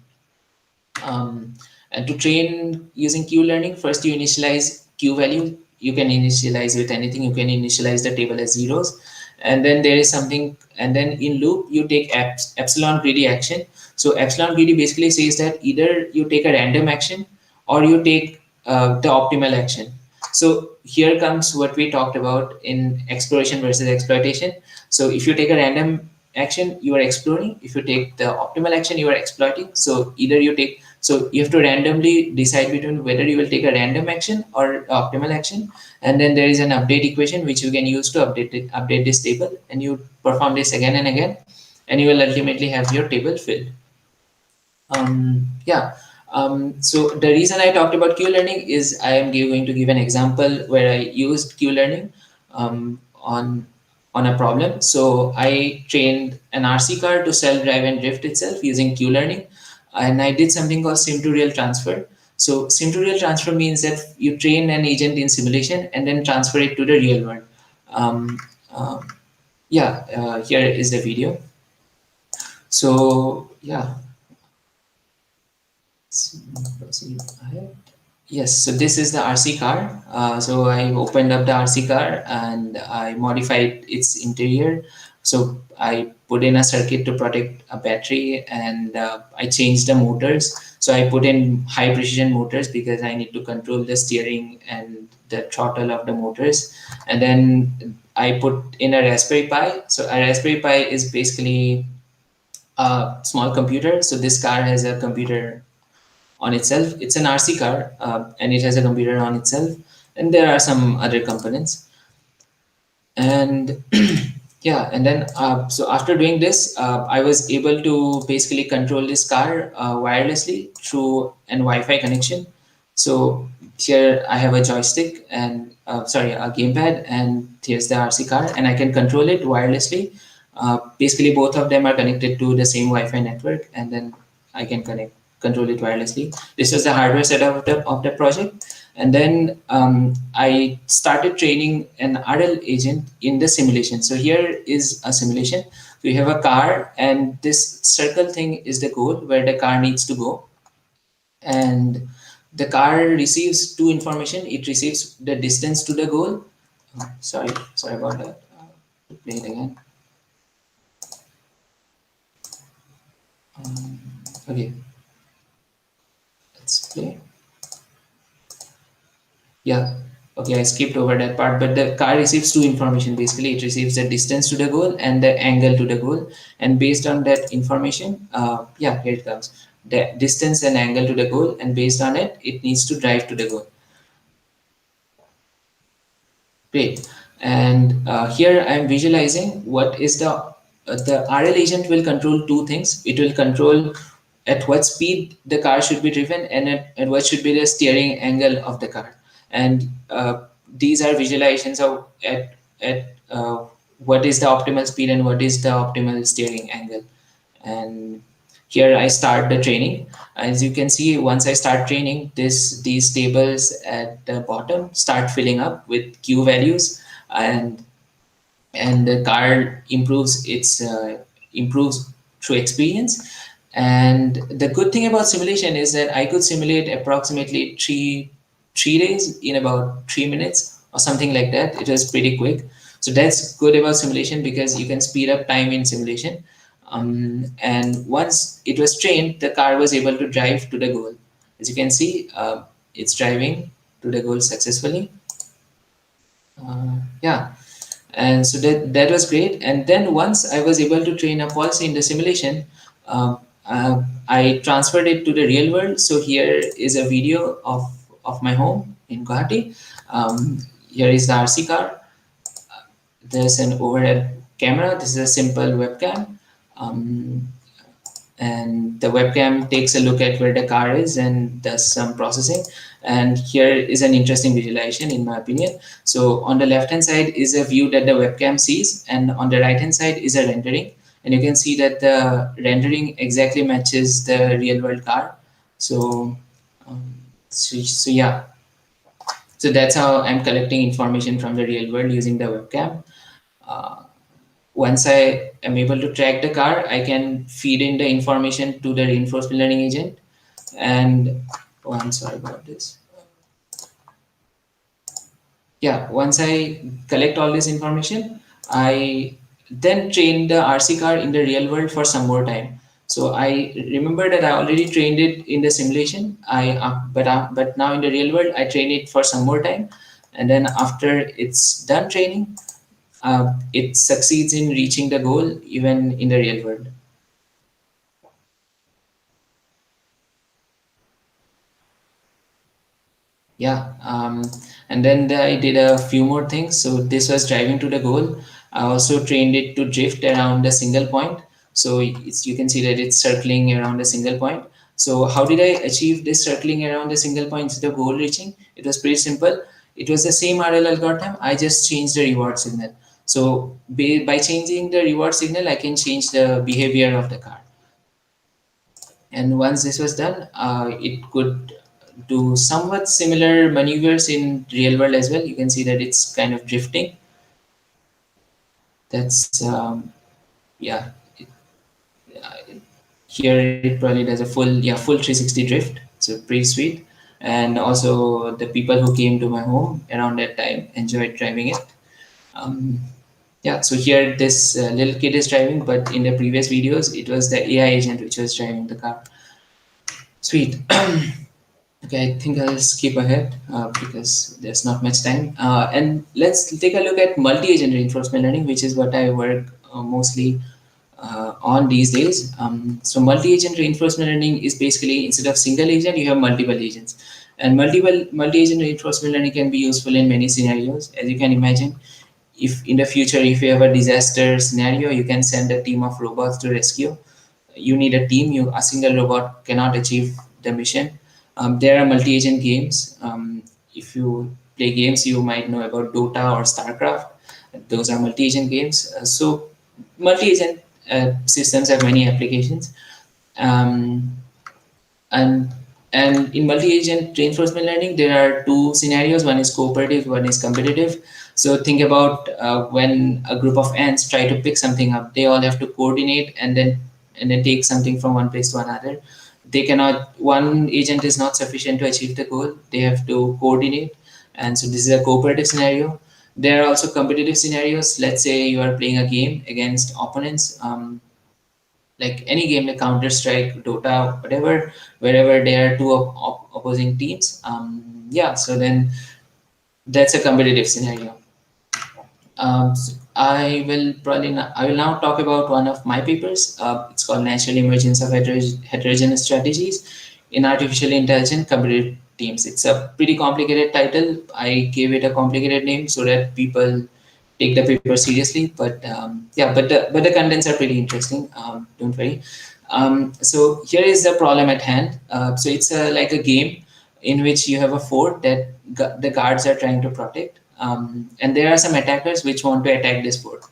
And to train using Q learning, first you initialize Q value. You can initialize with anything. You can initialize the table as zeros, and then there is something, and then in loop you take epsilon greedy action. So epsilon greedy basically says that either you take a random action or you take the optimal action. So here comes what we talked about in exploration versus exploitation. So if you take a random action, you are exploring. If you take the optimal action, you are exploiting. So either you take, so you have to randomly decide between whether you will take a random action or optimal action, and then there is an update equation which you can use to update this table, and you perform this again and again, and you will ultimately have your table filled. Yeah. So the reason I talked about Q learning is I am going to give an example where I used Q learning on a problem. So I trained an RC car to self-drive and drift itself using Q learning, and I did something called sim to real transfer. So sim to real transfer means that you train an agent in simulation and then transfer it to the real world. Here is the video. So yeah. Proceed ahead. Yes, so this is the RC car. So I opened up the RC car and I modified its interior. So I put in a circuit to protect a battery, and I changed the motors. So I put in high precision motors because I need to control the steering and the throttle of the motors. And then I put in a Raspberry Pi. So a Raspberry Pi is basically a small computer. So this car has a computer on itself. It's an RC car, and it has a computer on itself, and there are some other components. And yeah, and then so after doing this, I was able to basically control this car wirelessly through an Wi-Fi connection. So here I have a joystick and a gamepad, and here's the RC car, and I can control it wirelessly. Basically, both of them are connected to the same Wi-Fi network, and then I can control it wirelessly. This was the hardware setup of the project. And then I started training an RL agent in the simulation. So here is a simulation. So you have a car, and this circle thing is the goal where the car needs to go. And the car receives two information. It receives the distance to the goal. Sorry about that. Play it again. Okay. Let's play. Yeah, okay, I skipped over that part, but the car receives two information. Basically, it receives the distance to the goal and the angle to the goal, and based on that information, here it comes, the distance and angle to the goal, and based on it, it needs to drive to the goal. Great. And here I'm visualizing what is the RL agent will control two things. It will control at what speed the car should be driven, and at what should be the steering angle of the car. And these are visualizations of what is the optimal speed and what is the optimal steering angle. And here I start the training. As you can see, once I start training, these tables at the bottom start filling up with Q values, and the car improves through experience. And the good thing about simulation is that I could simulate approximately three days in about 3 minutes or something like that. It was pretty quick. So that's good about simulation, because you can speed up time in simulation. And once it was trained, the car was able to drive to the goal. As you can see, it's driving to the goal successfully. Yeah, and so that was great. And then once I was able to train a policy in the simulation, I transferred it to the real world. So here is a video of my home in Guwahati. Here is the RC car. There's an overhead camera. This is a simple webcam. And the webcam takes a look at where the car is and does some processing. And here is an interesting visualization, in my opinion. So on the left hand side is a view that the webcam sees, and on the right hand side is a rendering. And you can see that the rendering exactly matches the real world car. So So yeah, so that's how I'm collecting information from the real world using the webcam. Uh, Once I am able to track the car, I can feed in the information to the reinforcement learning agent. And oh, I'm sorry about this. Yeah, once I collect all this information, I then train the RC car in the real world for some more time. So I remember that I already trained it in the simulation. But now in the real world, I train it for some more time, and then after it's done training, it succeeds in reaching the goal even in the real world. Yeah, and then I did a few more things. So this was driving to the goal. I also trained it to drift around a single point. So you can see that it's circling around a single point. So how did I achieve this circling around a single point instead of goal reaching? It was pretty simple. It was the same RL algorithm. I just changed the reward signal. So by changing the reward signal, I can change the behavior of the car. And once this was done, it could do somewhat similar maneuvers in real world as well. You can see that it's kind of drifting. That's yeah. Here it probably does a full 360 drift. So pretty sweet. And also the people who came to my home around that time enjoyed driving it. Um, yeah, so here this little kid is driving, but in the previous videos it was the AI agent which was driving the car. Sweet. Okay, I think I'll skip ahead because there's not much time. And let's take a look at multi-agent reinforcement learning, which is what I work mostly on these days. So multi-agent reinforcement learning is basically instead of single agent, you have multiple agents. And multi-agent reinforcement learning can be useful in many scenarios. As you can imagine, if in the future, if you have a disaster scenario, you can send a team of robots to rescue. You need a team. A single robot cannot achieve the mission. There are multi-agent games. If you play games, you might know about Dota or StarCraft. Those are multi-agent games. So multi-agent systems have many applications. Um, and and in multi-agent reinforcement learning, there are two scenarios. One is cooperative, one is competitive. So think about when a group of ants try to pick something up, they all have to coordinate and then take something from one place to another. They cannot, one agent is not sufficient to achieve the goal. They have to coordinate. And so this is a cooperative scenario. There are also competitive scenarios. Let's say you are playing a game against opponents. Like any game like Counter Strike, Dota, whatever, wherever there are two opposing teams. Yeah, so then that's a competitive scenario. I will now talk about one of my papers. It's called Natural Emergence of Heterogeneous Strategies in Artificial Intelligence Competitive Teams. It's a pretty complicated title. I gave it a complicated name so that people take the paper seriously. But yeah, but the contents are pretty interesting. Don't worry. So here is the problem at hand. So it's like a game in which you have a fort that the guards are trying to protect, and there are some attackers which want to attack this fort.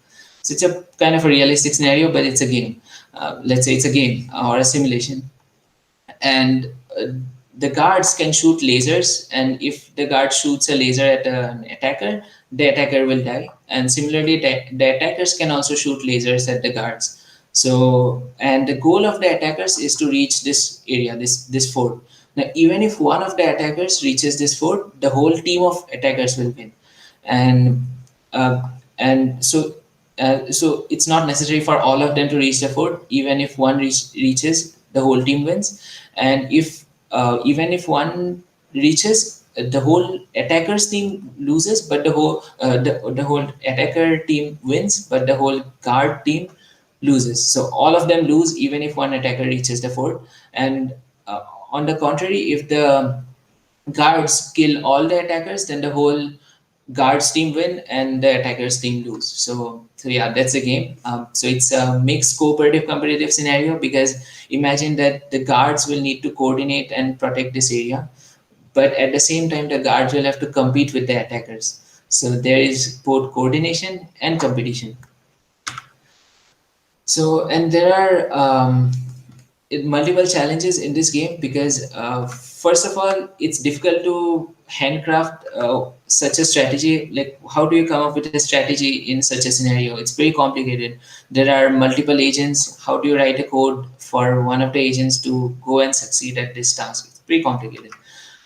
So it's a kind of a realistic scenario, but it's a game. Let's say it's a game or a simulation, and the guards can shoot lasers, and if the guard shoots a laser at an attacker, the attacker will die. And similarly, the attackers can also shoot lasers at the guards. So, and the goal of the attackers is to reach this area, this fort. Now, even if one of the attackers reaches this fort, the whole team of attackers will win. And uh, so it's not necessary for all of them to reach the fort. Even if one reaches, the whole team wins. And if even if one reaches, the whole attackers team loses, but the whole attacker team wins, but the whole guard team loses. So all of them lose even if one attacker reaches the fort. And on the contrary, if the guards kill all the attackers, then the whole guards team win and the attackers team lose. So yeah, that's the game. So it's a mixed cooperative competitive scenario, because imagine that the guards will need to coordinate and protect this area, but at the same time the guards will have to compete with the attackers. So there is both coordination and competition. So, and there are multiple challenges in this game because first of all, it's difficult to handcraft such a strategy. Like, how do you come up with a strategy in such a scenario? It's very complicated. There are multiple agents. How do you write a code for one of the agents to go and succeed at this task? It's pretty complicated.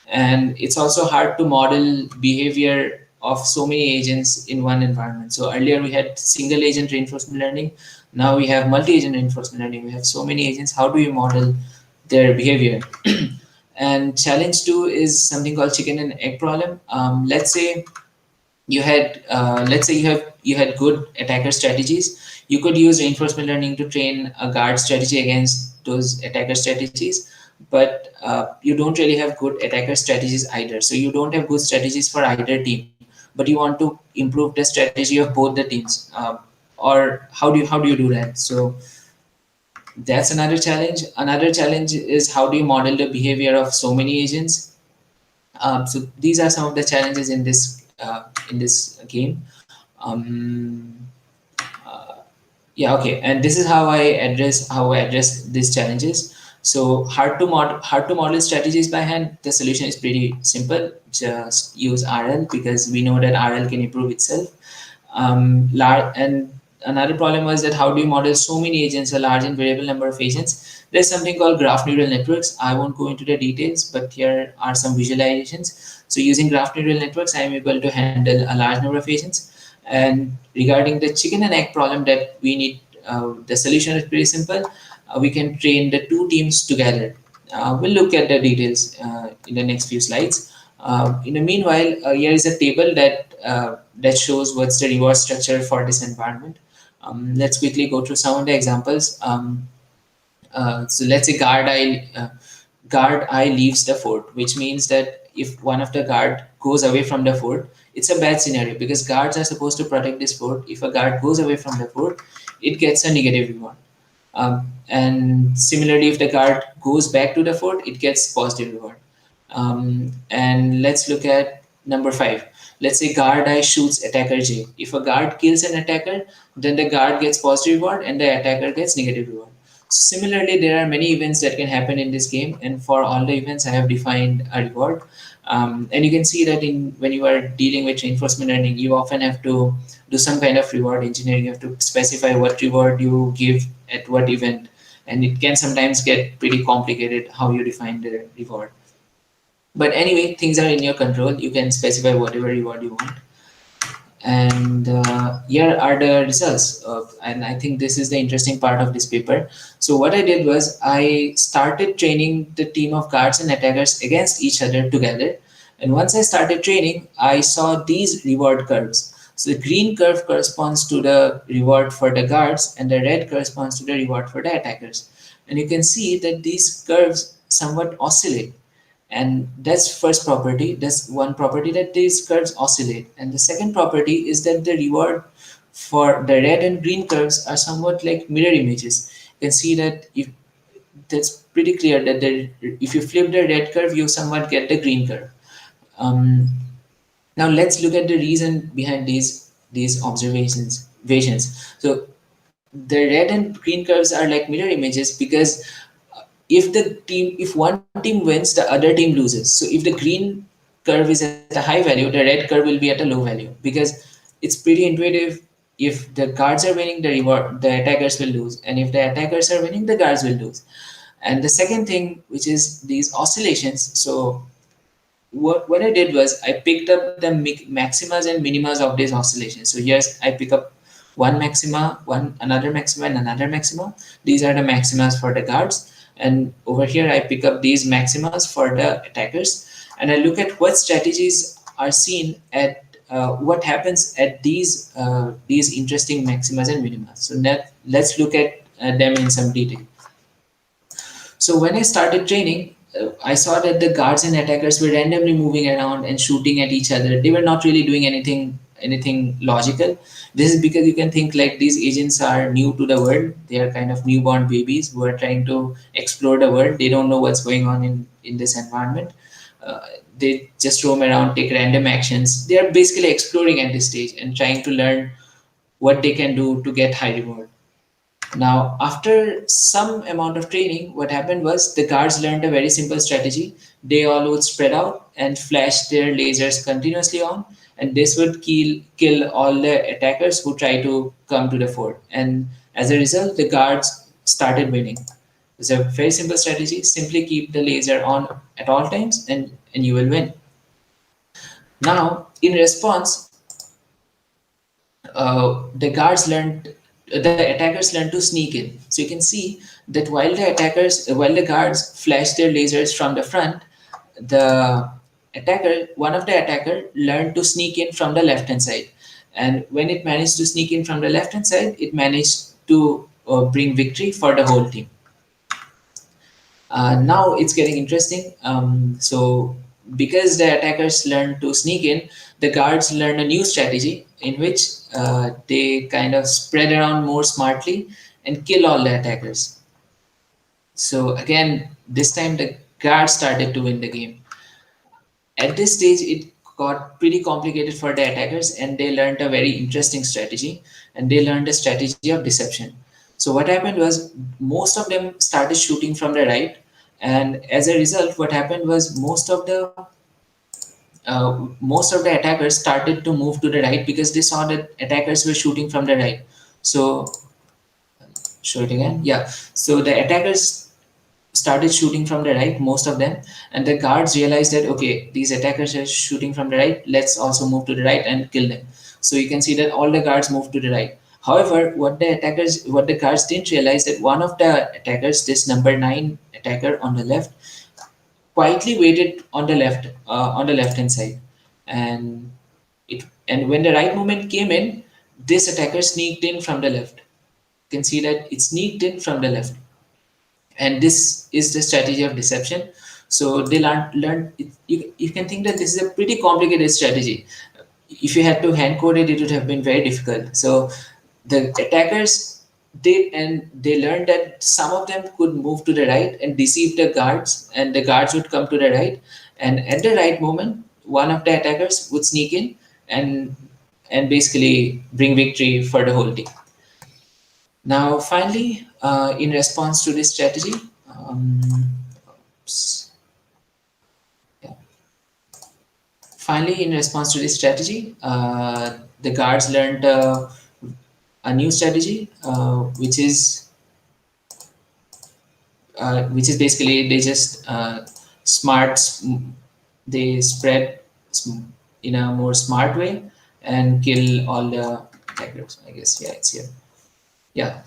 And it's also hard to model behavior of so many agents in one environment. So earlier we had single agent reinforcement learning. Now we have multi-agent reinforcement learning. We have so many agents. How do you model their behavior? And challenge two is something called chicken and egg problem. Let's say you had you had good attacker strategies. You could use reinforcement learning to train a guard strategy against those attacker strategies, but you don't really have good attacker strategies either. So you don't have good strategies for either team, but you want to improve the strategy of both the teams. Or how do you do that? So that's another challenge. Another challenge is how do you model the behavior of so many agents. So these are some of the challenges in this game. Um, yeah, okay, and this is how I address these challenges. So hard to model strategies by hand. The solution is pretty simple. Just use RL because we know that RL can improve itself. And another problem was that how do you model so many agents, a large and variable number of agents? There's something called graph neural networks. I won't go into the details, but here are some visualizations. So using graph neural networks, I'm able to handle a large number of agents. And regarding the chicken and egg problem that we need, the solution is pretty simple. We can train the two teams together. We'll look at the details in the next few slides. In the meanwhile, here is a table that shows what's the reward structure for this environment. Let's quickly go through some of the examples. So let's say guard I leaves the fort, which means that if one of the guard goes away from the fort, it's a bad scenario because guards are supposed to protect this fort. If a guard goes away from the fort, it gets a negative reward. And similarly, if the guard goes back to the fort, it gets positive reward. And let's look at number 5. Let's say guard I shoots attacker J. If a guard kills an attacker, then the guard gets positive reward and the attacker gets negative reward. Similarly, there are many events that can happen in this game, and for all the events, I have defined a reward. And you can see that when you are dealing with reinforcement learning, you often have to do some kind of reward engineering. You have to specify what reward you give at what event, and it can sometimes get pretty complicated how you define the reward. But anyway, things are in your control. You can specify whatever reward you want. And here are the results. And I think this is the interesting part of this paper. So what I did was I started training the team of guards and attackers against each other together. And once I started training, I saw these reward curves. So the green curve corresponds to the reward for the guards and the red corresponds to the reward for the attackers. And you can see that these curves somewhat oscillate. And that's first property. That's one property, that these curves oscillate. And the second property is that the reward for the red and green curves are somewhat like mirror images. You can see that if that's pretty clear that if you flip the red curve, you somewhat get the green curve. Now let's look at the reason behind these observations. So the red and green curves are like mirror images because if one team wins, the other team loses. So if the green curve is at a high value, the red curve will be at a low value because it's pretty intuitive. If the guards are winning, the attackers will lose, and if the attackers are winning, the guards will lose. And the second thing, which is these oscillations. So what I did was I picked up the maximas and minimas of these oscillations. So yes, I pick up one maxima, another maxima, and another maxima. These are the maximas for the guards. And over here, I pick up these maximas for the attackers, and I look at what strategies are seen at what happens at these interesting maximas and minimas. So let's look at them in some detail. So when I started training, I saw that the guards and attackers were randomly moving around and shooting at each other. They were not really doing anything logical. This is because you can think like these agents are new to the world. They are kind of newborn babies who are trying to explore the world. They don't know what's going on in this environment. They just roam around, take random actions. They are basically exploring at this stage and trying to learn what they can do to get high reward. Now, after some amount of training, what happened was the guards learned a very simple strategy. They all would spread out and flash their lasers continuously on, and this would kill all the attackers who try to come to the fort. And as a result, the guards started winning. It's a very simple strategy. Simply keep the laser on at all times, and you will win. Now, in response, the attackers learned to sneak in. So you can see that while the guards flash their lasers from the front, one of the attacker learned to sneak in from the left hand side. And when it managed to sneak in from the left hand side, it managed to bring victory for the whole team. Now it's getting interesting. So because the attackers learn to sneak in, the guards learn a new strategy in which they kind of spread around more smartly and kill all the attackers. So again, this time the guards started to win the game. At this stage, it got pretty complicated for the attackers, and they learned a very interesting strategy, and they learned a strategy of deception. So what happened was most of them started shooting from the right, and as a result, what happened was most of the attackers started to move to the right because they saw that attackers were shooting from the right. So show it again. Yeah. So the attackers started shooting from the right, most of them, and the guards realized that okay, these attackers are shooting from the right, let's also move to the right and kill them. So you can see that all the guards moved to the right. However, what the guards didn't realize that one of the attackers, this number 9 attacker on the left, quietly waited on the left hand side, and when the right movement came in, this attacker sneaked in from the left. You can see that it sneaked in from the left, and this is the strategy of deception. So they learned it, you can think that this is a pretty complicated strategy. If you had to hand code it, it would have been very difficult. So the attackers did, and they learned that some of them could move to the right and deceive the guards, and the guards would come to the right, and at the right moment one of the attackers would sneak in and basically bring victory for the whole team. Now, finally, in response to this strategy, oops, yeah. Finally, in response to this strategy, the guards learned a new strategy, which is basically they just they spread in a more smart way and kill all the attackers. I guess it's here. Yeah.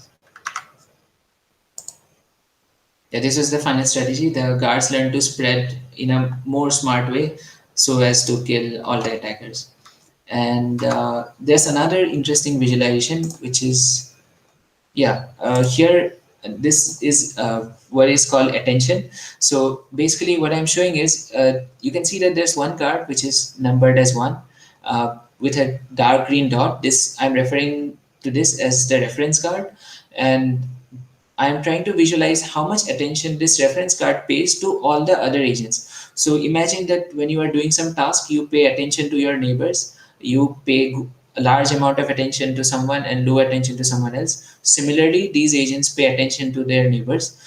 Yeah, this is the final strategy. The guards learn to spread in a more smart way so as to kill all the attackers. And there's another interesting visualization, which is, here, this is what is called attention. So basically what I'm showing is, you can see that there's one card which is numbered as 1 with a dark green dot. I'm referring to this as the reference card, and I'm trying to visualize how much attention this reference card pays to all the other agents. So imagine that when you are doing some task, you pay attention to your neighbors, you pay a large amount of attention to someone and low attention to someone else. Similarly, these agents pay attention to their neighbors.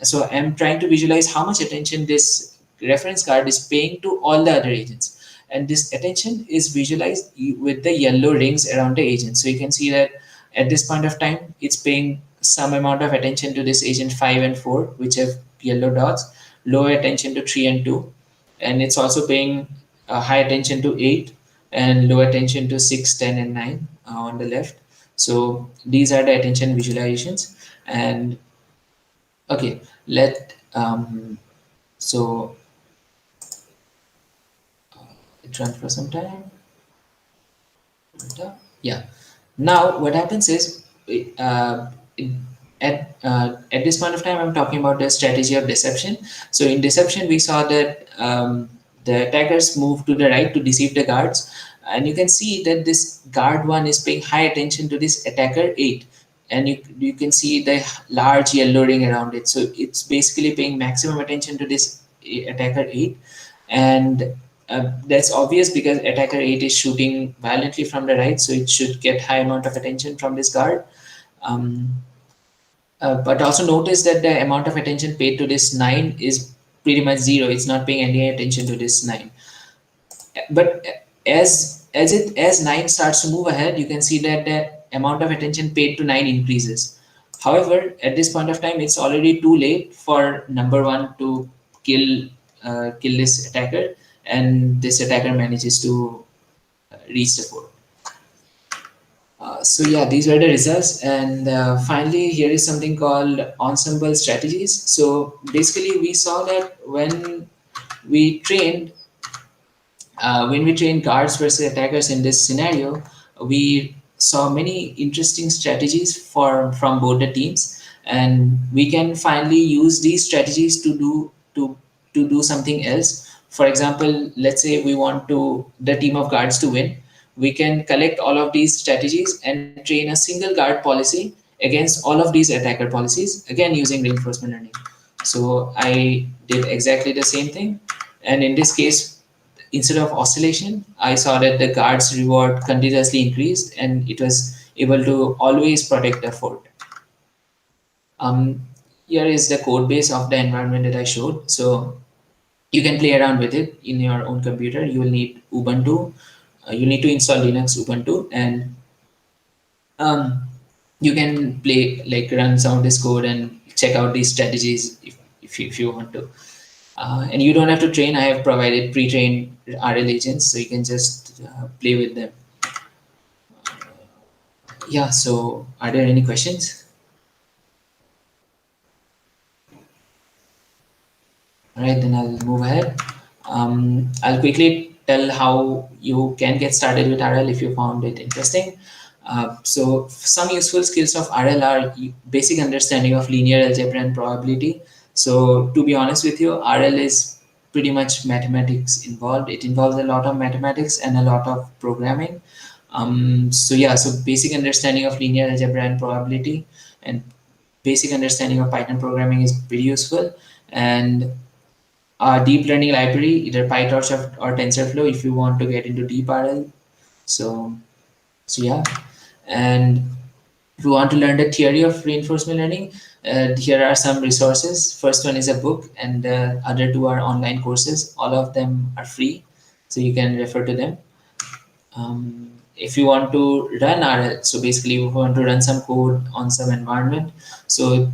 So I'm trying to visualize how much attention this reference card is paying to all the other agents. And this attention is visualized with the yellow rings around the agent. So you can see that at this point of time, it's paying some amount of attention to this agent 5 and 4, which have yellow dots, low attention to 3 and 2, and it's also paying high attention to 8 and low attention to 6, 10, and 9 on the left. So these are the attention visualizations. And okay, so it run for some time. Yeah. Now what happens is, at this point of time, I'm talking about the strategy of deception. So in deception, we saw that the attackers move to the right to deceive the guards, and you can see that this guard 1 is paying high attention to this attacker 8, and you can see the large yellow ring around it. So it's basically paying maximum attention to this attacker 8, and that's obvious because attacker 8 is shooting violently from the right, so it should get high amount of attention from this guard. But also notice that the amount of attention paid to this 9 is pretty much zero. It's not paying any attention to this 9. But as 9 starts to move ahead, you can see that the amount of attention paid to 9 increases. However, at this point of time, it's already too late for number 1 to kill kill this attacker, and this attacker manages to reach the fort. So yeah, these were the results, and finally here is something called ensemble strategies. So basically we saw that we trained when we train guards versus attackers in this scenario, we saw many interesting strategies from both the teams, and we can finally use these strategies to do something else. For example, let's say we want the team of guards to win. We can collect all of these strategies and train a single guard policy against all of these attacker policies, again using reinforcement learning. So I did exactly the same thing, and in this case, instead of oscillation, I saw that the guard's reward continuously increased and it was able to always protect the fort. Um, Here is the code base of the environment that I showed. So you can play around with it in your own computer. You will need Ubuntu. You need to install Linux Ubuntu, and um, you can run some of this code and check out these strategies if you want to. And you don't have to train. I have provided pre-trained RL agents, so you can just play with them. Yeah, so are there any questions? All right, then I'll move ahead. I'll quickly tell how you can get started with RL if you found it interesting. So some useful skills of RL are basic understanding of linear algebra and probability. So to be honest with you, RL is pretty much mathematics involved. It involves a lot of mathematics and a lot of programming. So yeah, so basic understanding of linear algebra and probability, and basic understanding of Python programming is pretty useful. And a deep learning library, either PyTorch or TensorFlow, if you want to get into deep RL. So yeah, and if you want to learn the theory of reinforcement learning, here are some resources. First one is a book, and the other two are online courses. All of them are free, so you can refer to them. If you want to run RL, so basically you want to run some code on some environment. So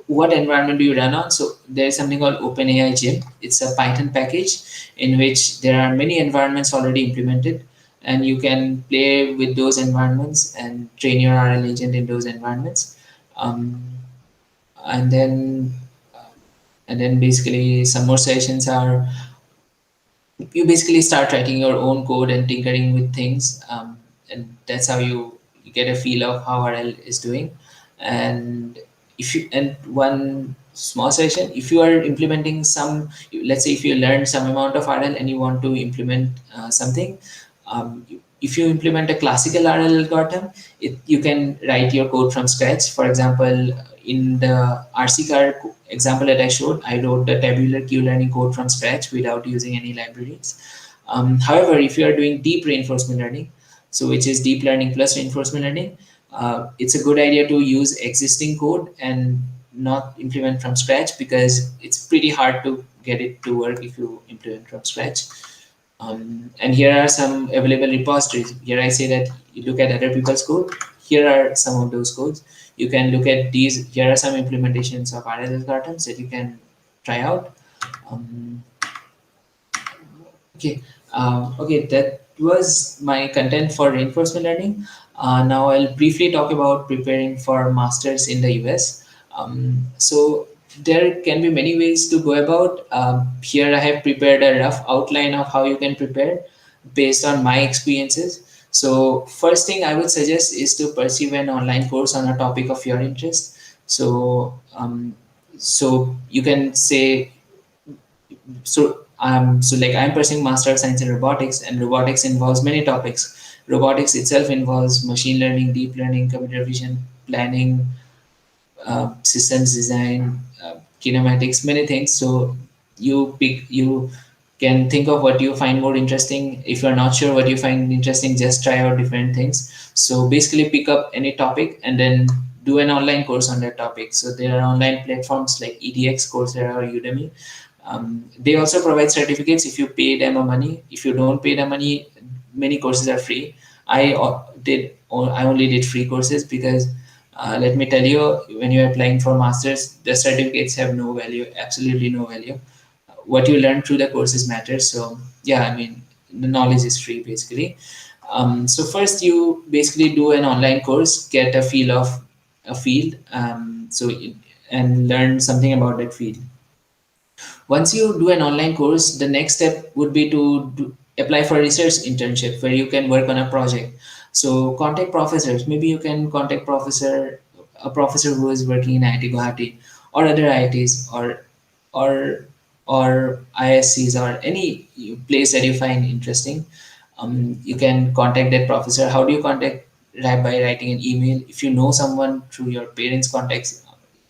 what environment do you run on? So there's something called OpenAI Gym. It's a Python package in which there are many environments already implemented, and you can play with those environments and train your RL agent in those environments. And then basically some more sessions are you basically start writing your own code and tinkering with things, and that's how you get a feel of how RL is doing. And one small session, if you are implementing let's say if you learn some amount of RL and you want to implement something, if you implement a classical RL algorithm, you can write your code from scratch. For example, in the RC car example that I showed, I wrote the tabular Q-learning code from scratch without using any libraries. However, if you are doing deep reinforcement learning, so which is deep learning plus reinforcement learning, it's a good idea to use existing code and not implement from scratch, because it's pretty hard to get it to work if you implement from scratch. And here are some available repositories. Here I say that you look at other people's code. Here are some of those codes. You can look at these. Here are some implementations of RL algorithms that you can try out. Okay, that was my content for reinforcement learning. Now I'll briefly talk about preparing for masters in the US. So there can be many ways to go about. Here I have prepared a rough outline of how you can prepare based on my experiences. So first thing I would suggest is to pursue an online course on a topic of your interest. So you can say, so like I'm pursuing Master of Science in Robotics, and robotics involves many topics. Robotics itself involves machine learning, deep learning, computer vision, planning, systems design, kinematics, many things. So you can think of what you find more interesting. If you're not sure what you find interesting, just try out different things. So basically pick up any topic and then do an online course on that topic. So there are online platforms like edX, Coursera, or Udemy. They also provide certificates if you pay them a money. If you don't pay the money, many courses are free. I only did free courses because let me tell you, when you're applying for masters, the certificates have no value, absolutely no value. What you learn through the courses matters. So yeah, I mean, the knowledge is free basically. So first you basically do an online course, get a feel of a field, and learn something about that field. Once you do an online course, the next step would be to apply for a research internship where you can work on a project. So contact professors. Maybe you can contact a professor who is working in IIT Guwahati or other IITs or or ISCs or any place that you find interesting. You can contact that professor. How do you contact? By writing an email. If you know someone through your parents' contacts,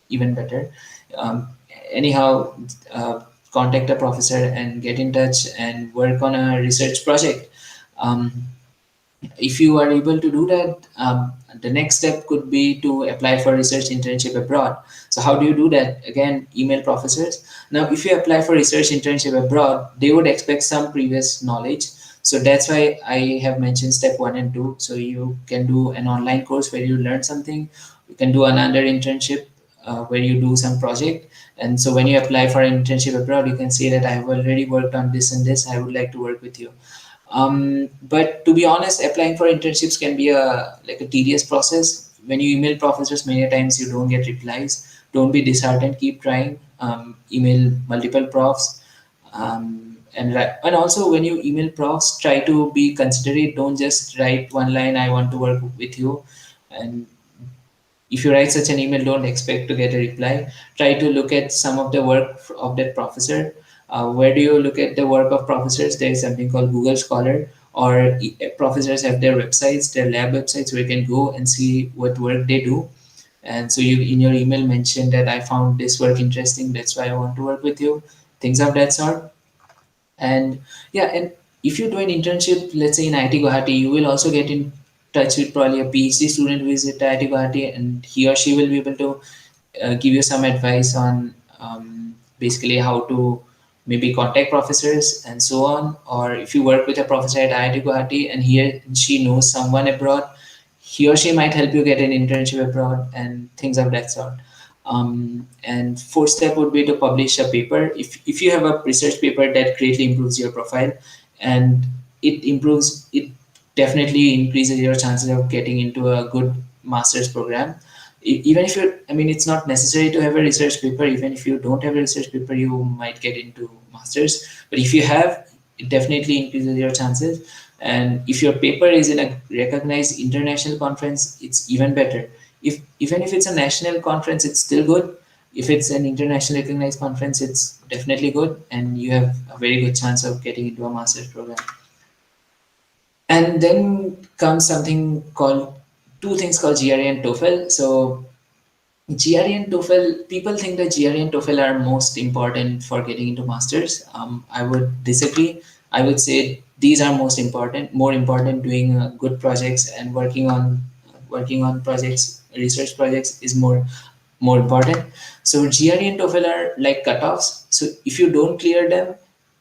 even better. Um, anyhow, contact a professor and get in touch and work on a research project. Um, if you are able to do that, the next step could be to apply for research internship abroad. So how do you do that? Again, email professors. Now, if you apply for research internship abroad, they would expect some previous knowledge. So that's why I have mentioned step 1 and 2. So you can do an online course where you learn something. You can do another internship where you do some project. And so when you apply for an internship abroad, you can say that I have already worked on this and this. I would like to work with you. But to be honest, applying for internships can be a tedious process. When you email professors, many times you don't get replies. Don't be disheartened. Keep trying. Email multiple profs. And also when you email profs, try to be considerate. Don't just write one line, I want to work with you. And if you write such an email, don't expect to get a reply. Try to look at some of the work of that professor. Where do you look at the work of professors? There is something called Google Scholar, or professors have their websites, their lab websites, where you can go and see what work they do. And so you, in your email, mention that I found this work interesting. That's why I want to work with you. Things of that sort. And yeah, and if you do an internship, let's say in IIT Guwahati, you will also get in touch with probably a PhD student who is at IIT Guwahati, and he or she will be able to give you some advice on basically how to maybe contact professors and so on. Or if you work with a professor at IIT Guwahati and he or she knows someone abroad, he or she might help you get an internship abroad and things of that sort. And fourth step would be to publish a paper. If you have a research paper, that greatly improves your profile, and it definitely increases your chances of getting into a good master's program. Even if you, I mean, it's not necessary to have a research paper. Even if you don't have a research paper, you might get into masters. But if you have, it definitely increases your chances. And if your paper is in a recognized international conference, it's even better. Even if it's a national conference, it's still good. If it's an international recognized conference, it's definitely good, and you have a very good chance of getting into a master's program. And then comes something called two things called GRE and TOEFL. So GRE and TOEFL, people think that GRE and TOEFL are most important for getting into masters. I would disagree. I would say these are more important. Doing good projects and working on projects, research projects is more important. So GRE and TOEFL are like cutoffs. So if you don't clear them,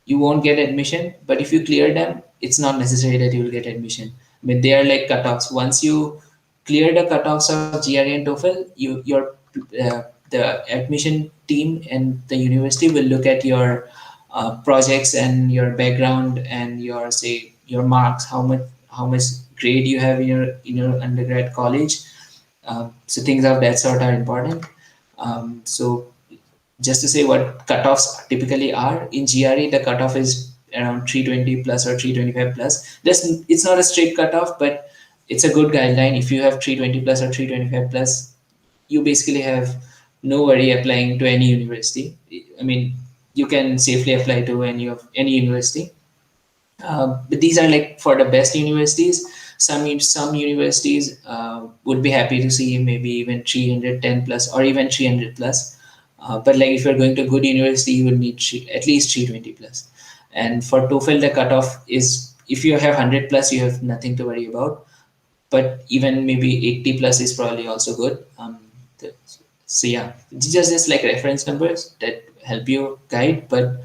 you won't get admission. But if you clear them, it's not necessary that you will get admission. I mean, they are like cutoffs. Once you clear the cutoffs of GRE and TOEFL, the admission team and the university will look at your projects and your background and your marks, how much grade you have in your undergrad college. So things of that sort are important. So just to say what cutoffs typically are in GRE, the cutoff is around 320 plus or 325 plus. It's not a strict cutoff, but it's a good guideline. If you have 320 plus or 325 plus, you basically have no worry applying to any university. I mean, you can safely apply to any university. But these are like for the best universities. Some universities would be happy to see maybe even 310 plus or even 300 plus. But like if you're going to a good university, you would need at least 320 plus. And for TOEFL, the cutoff is if you have 100 plus, you have nothing to worry about. But even maybe 80 plus is probably also good. So yeah, just like reference numbers that help you guide, but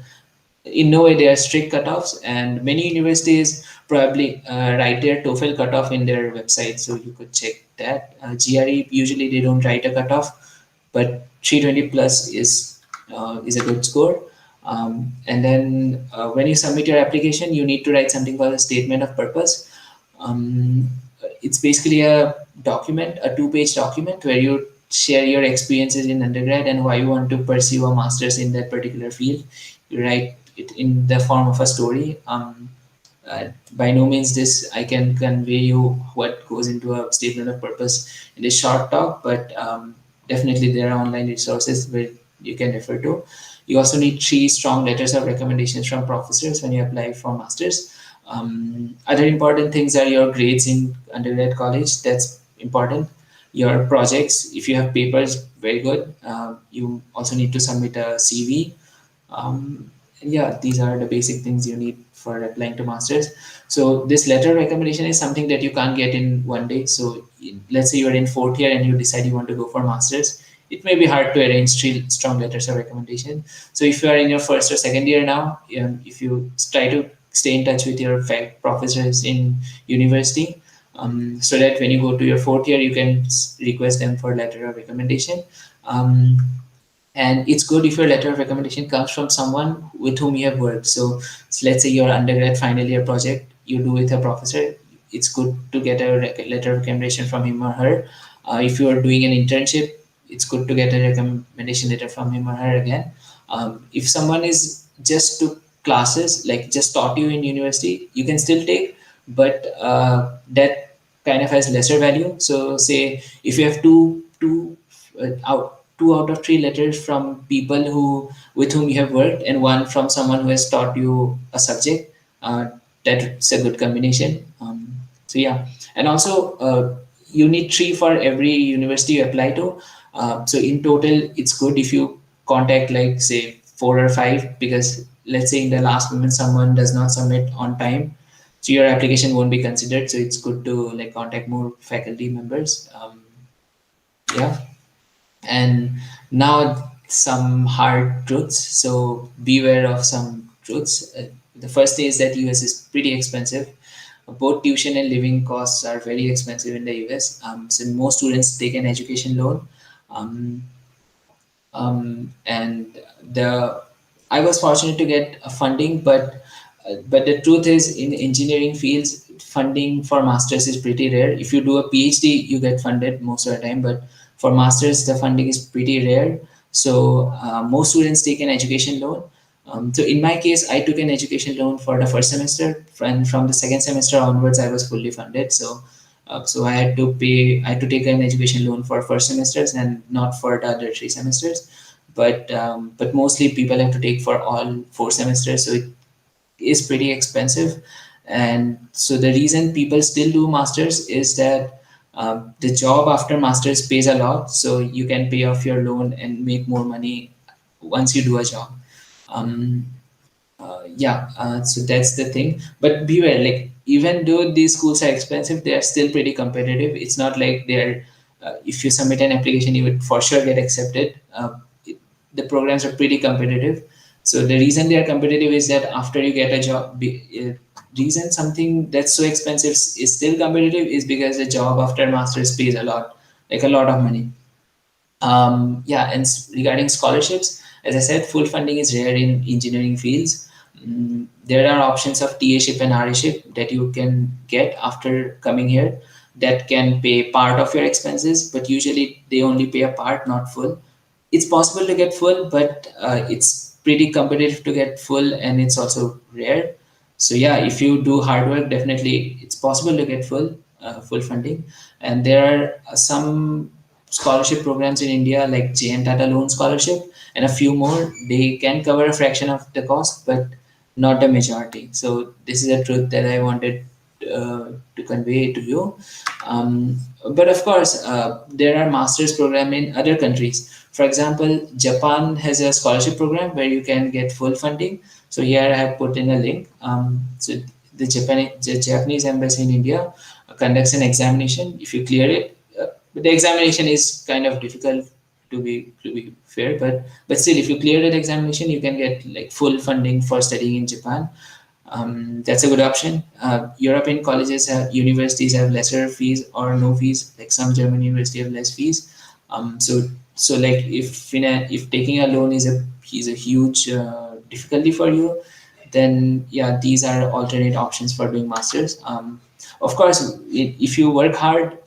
in no way they are strict cutoffs, and many universities probably write their TOEFL cutoff in their website, so you could check that. GRE usually they don't write a cutoff, but 320 plus is a good score. And then when you submit your application, you need to write something called a statement of purpose. Um, it's basically a document, a two-page document where you share your experiences in undergrad and why you want to pursue a master's in that particular field. You write it in the form of a story. By no means this I can convey you what goes into a statement of purpose in this short talk, but definitely there are online resources where you can refer to. You also need 3 strong letters of recommendations from professors when you apply for masters. Other important things are your grades in undergrad college. That's important. Your projects, if you have papers, very good. You also need to submit a CV. Yeah, these are the basic things you need for applying to masters. So this letter of recommendation is something that you can't get in one day. So let's say you're in 4th year and you decide you want to go for masters, it may be hard to arrange 3 strong letters of recommendation. So if you are in your 1st or 2nd year now, if you try to stay in touch with your professors in university, so that when you go to your 4th year, you can request them for letter of recommendation. And it's good if your letter of recommendation comes from someone with whom you have worked. So let's say your undergrad final year project you do with a professor, it's good to get a letter of recommendation from him or her. If you are doing an internship, it's good to get a recommendation letter from him or her again. If someone is just took classes, like just taught you in university, you can still take, but that kind of has lesser value. So say if you have two out of 3 letters from people with whom you have worked and one from someone who has taught you a subject, that's a good combination. So yeah, and also you need 3 for every university you apply to. So in total, it's good if you contact like say 4 or 5, because let's say in the last moment someone does not submit on time, so your application won't be considered. So it's good to like contact more faculty members. Yeah. And now some hard truths. So beware of some truths. The first is that US is pretty expensive. Both tuition and living costs are very expensive in the US. So most students take an education loan. Um, and the I was fortunate to get a funding, but the truth is in engineering fields, funding for masters is pretty rare. If you do a PhD, you get funded most of the time, but for masters, the funding is pretty rare. So most students take an education loan. So in my case, I took an education loan for the first semester, and from the second semester onwards, I was fully funded. So I had to take an education loan for first semesters and not for the other 3 semesters. But mostly people have to take for all 4 semesters, so it is pretty expensive. And so the reason people still do masters is that the job after masters pays a lot, so you can pay off your loan and make more money once you do a job. Um, so that's the thing. But beware, like even though these schools are expensive, they are still pretty competitive. It's not like they're if you submit an application, you would for sure get accepted. The programs are pretty competitive. So the reason they are competitive is that after you get a job, reason something that's so expensive is still competitive is because the job after masters pays a lot, like a lot of money. And regarding scholarships, as I said, full funding is rare in engineering fields. There are options of TA-ship and RA-ship that you can get after coming here that can pay part of your expenses, but usually they only pay a part, not full. It's possible to get full, but it's pretty competitive to get full, and it's also rare. So yeah, if you do hard work, definitely it's possible to get full funding. And there are some scholarship programs in India like JN Tata Loan Scholarship and a few more. They can cover a fraction of the cost, but not the majority. So this is a truth that I wanted to convey to you. But of course, there are master's program in other countries. For example, Japan has a scholarship program where you can get full funding. So here I have put in a link. So the Japanese embassy in India conducts an examination. If you clear it, but the examination is kind of difficult, to be fair. But still, if you clear that examination, you can get like full funding for studying in Japan. That's a good option. European colleges have universities have lesser fees or no fees. Like some German university have less fees. So like if taking a loan is a huge difficulty for you, then yeah, these are alternate options for doing masters. Of course, if you work hard,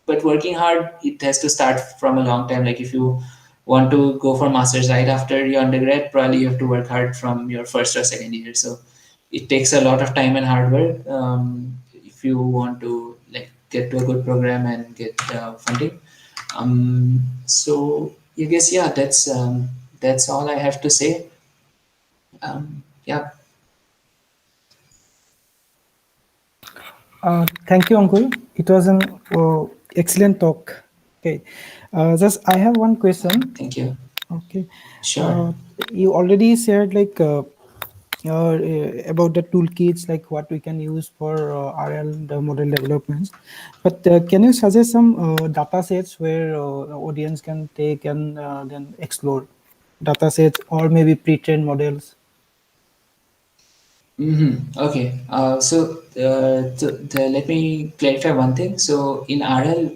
but working hard, it has to start from a long time. Like if you want to go for masters right after your undergrad, probably you have to work hard from your first or second year. So it takes a lot of time and hard work, if you want to like get to a good program and get funding. So I guess yeah, that's all I have to say. Yeah.
Thank you, Ankur. It was an excellent talk. Okay, just I have one question.
Thank you.
Okay,
Sure.
you already shared like about the toolkits, like what we can use for RL the model developments. But can you suggest some data sets where the audience can take and then explore data sets or maybe pre-trained models?
Okay. Let me clarify one thing. So in RL,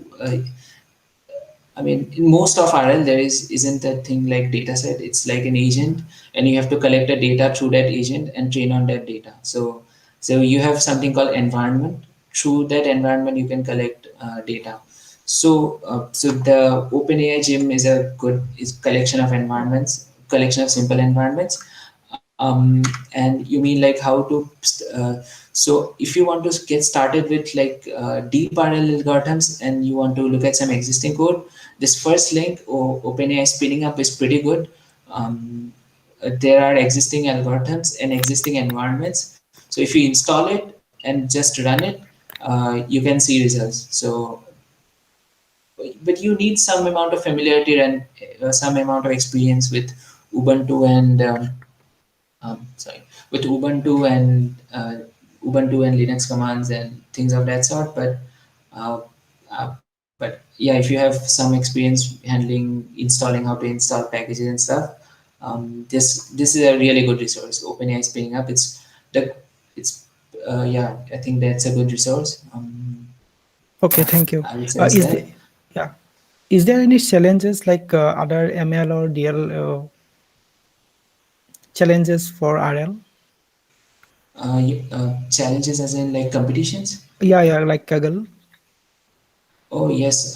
I mean, in most of RL, there isn't a thing like data set. It's like an agent, and you have to collect the data through that agent and train on that data. So you have something called environment. Through that environment, you can collect data. So the OpenAI Gym is collection of environments, collection of simple environments. And you mean like how to so if you want to get started with like deep RL algorithms and you want to look at some existing code, this first link or OpenAI spinning up is pretty good. There are existing algorithms and existing environments. So if you install it and just run it, you can see results. So but you need some amount of familiarity and some amount of experience with Ubuntu and sorry, with Ubuntu and Linux commands and things of that sort. Uh, but yeah, if you have some experience handling, installing, how to install packages and stuff, this is a really good resource. OpenAI is picking up. The it's yeah, I think that's a good resource.
Okay, thank you.
I would suggest
Is
that.
the yeah, is there any challenges like other ML or DL challenges for RL?
Challenges as in like competitions.
Yeah, like Kaggle.
Oh yes.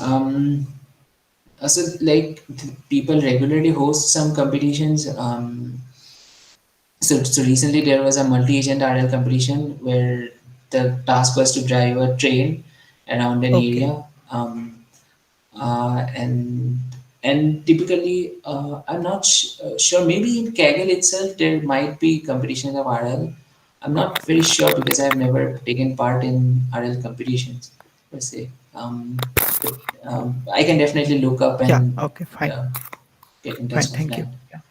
So like people regularly host some competitions. So recently there was a multi-agent RL competition where the task was to drive a train around an
Okay.
area. Um, uh, and and typically, I'm not sure. Maybe in Kaggle itself there might be competitions of RL. I'm not very sure because I've never taken part in RL competitions per se. But I can definitely look up
Yeah.
and
Okay. Fine.
uh, get in touch
Fine. Thank you.
offline.
Yeah.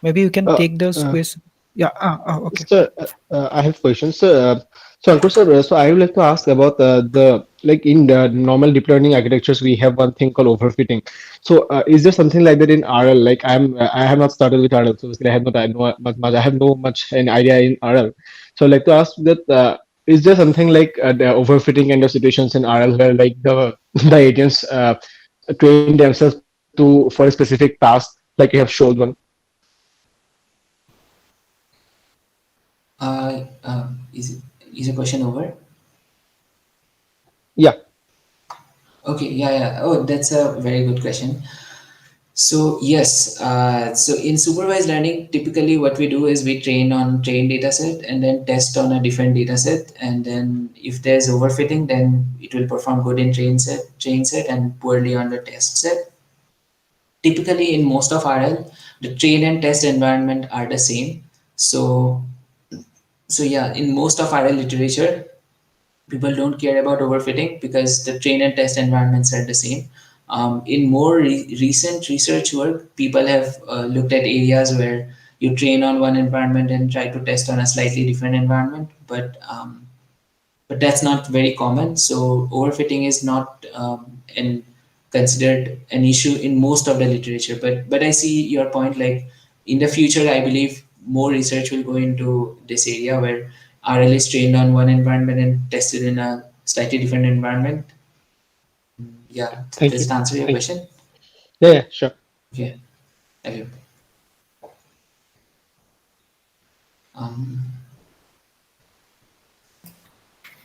Maybe you can
Uh,
take those
uh,
questions. Yeah. Okay.
Sir, I have questions. So Ankur sir, so I would like to ask about the like in the normal deep learning architectures, we have one thing called overfitting. So is there something like that in RL? Like I have not started with RL, so basically I know much, I have no much an idea in RL. So I'd like to ask that is there something like the overfitting kind of situations in RL where like the agents train themselves to for a specific task, like you have showed one?
Is a question over?
Yeah.
Okay, yeah. Oh, that's a very good question. So yes, so in supervised learning, typically what we do is we train on trained data set and then test on a different data set, and then if there's overfitting, then it will perform good in train set, and poorly on the test set. Typically, in most of RL, the train and test environment are the same. So yeah, in most of RL literature, people don't care about overfitting because the train and test environments are the same. In more recent research work, people have looked at areas where you train on one environment and try to test on a slightly different environment. But but that's not very common. So overfitting is not considered an issue in most of the literature. But I see your point. Like in the future, I believe more research will go into this area where RL is trained on one environment and tested in a slightly different environment. Yeah,
Thank
does
you.
it answer your
Thank you.
question?
Yeah, yeah, sure.
Okay. Okay. Um,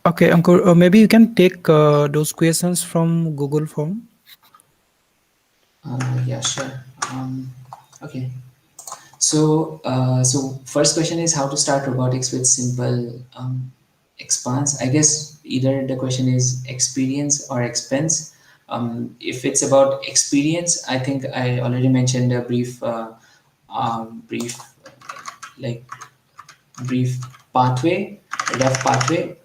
Okay, Ankur, maybe you can take those questions from Google Form.
yeah, sure. Okay. So first question is how to start robotics with simple expanse. I guess either the question is experience or expense. If it's about experience, I think I already mentioned a brief, like brief pathway, rough pathway,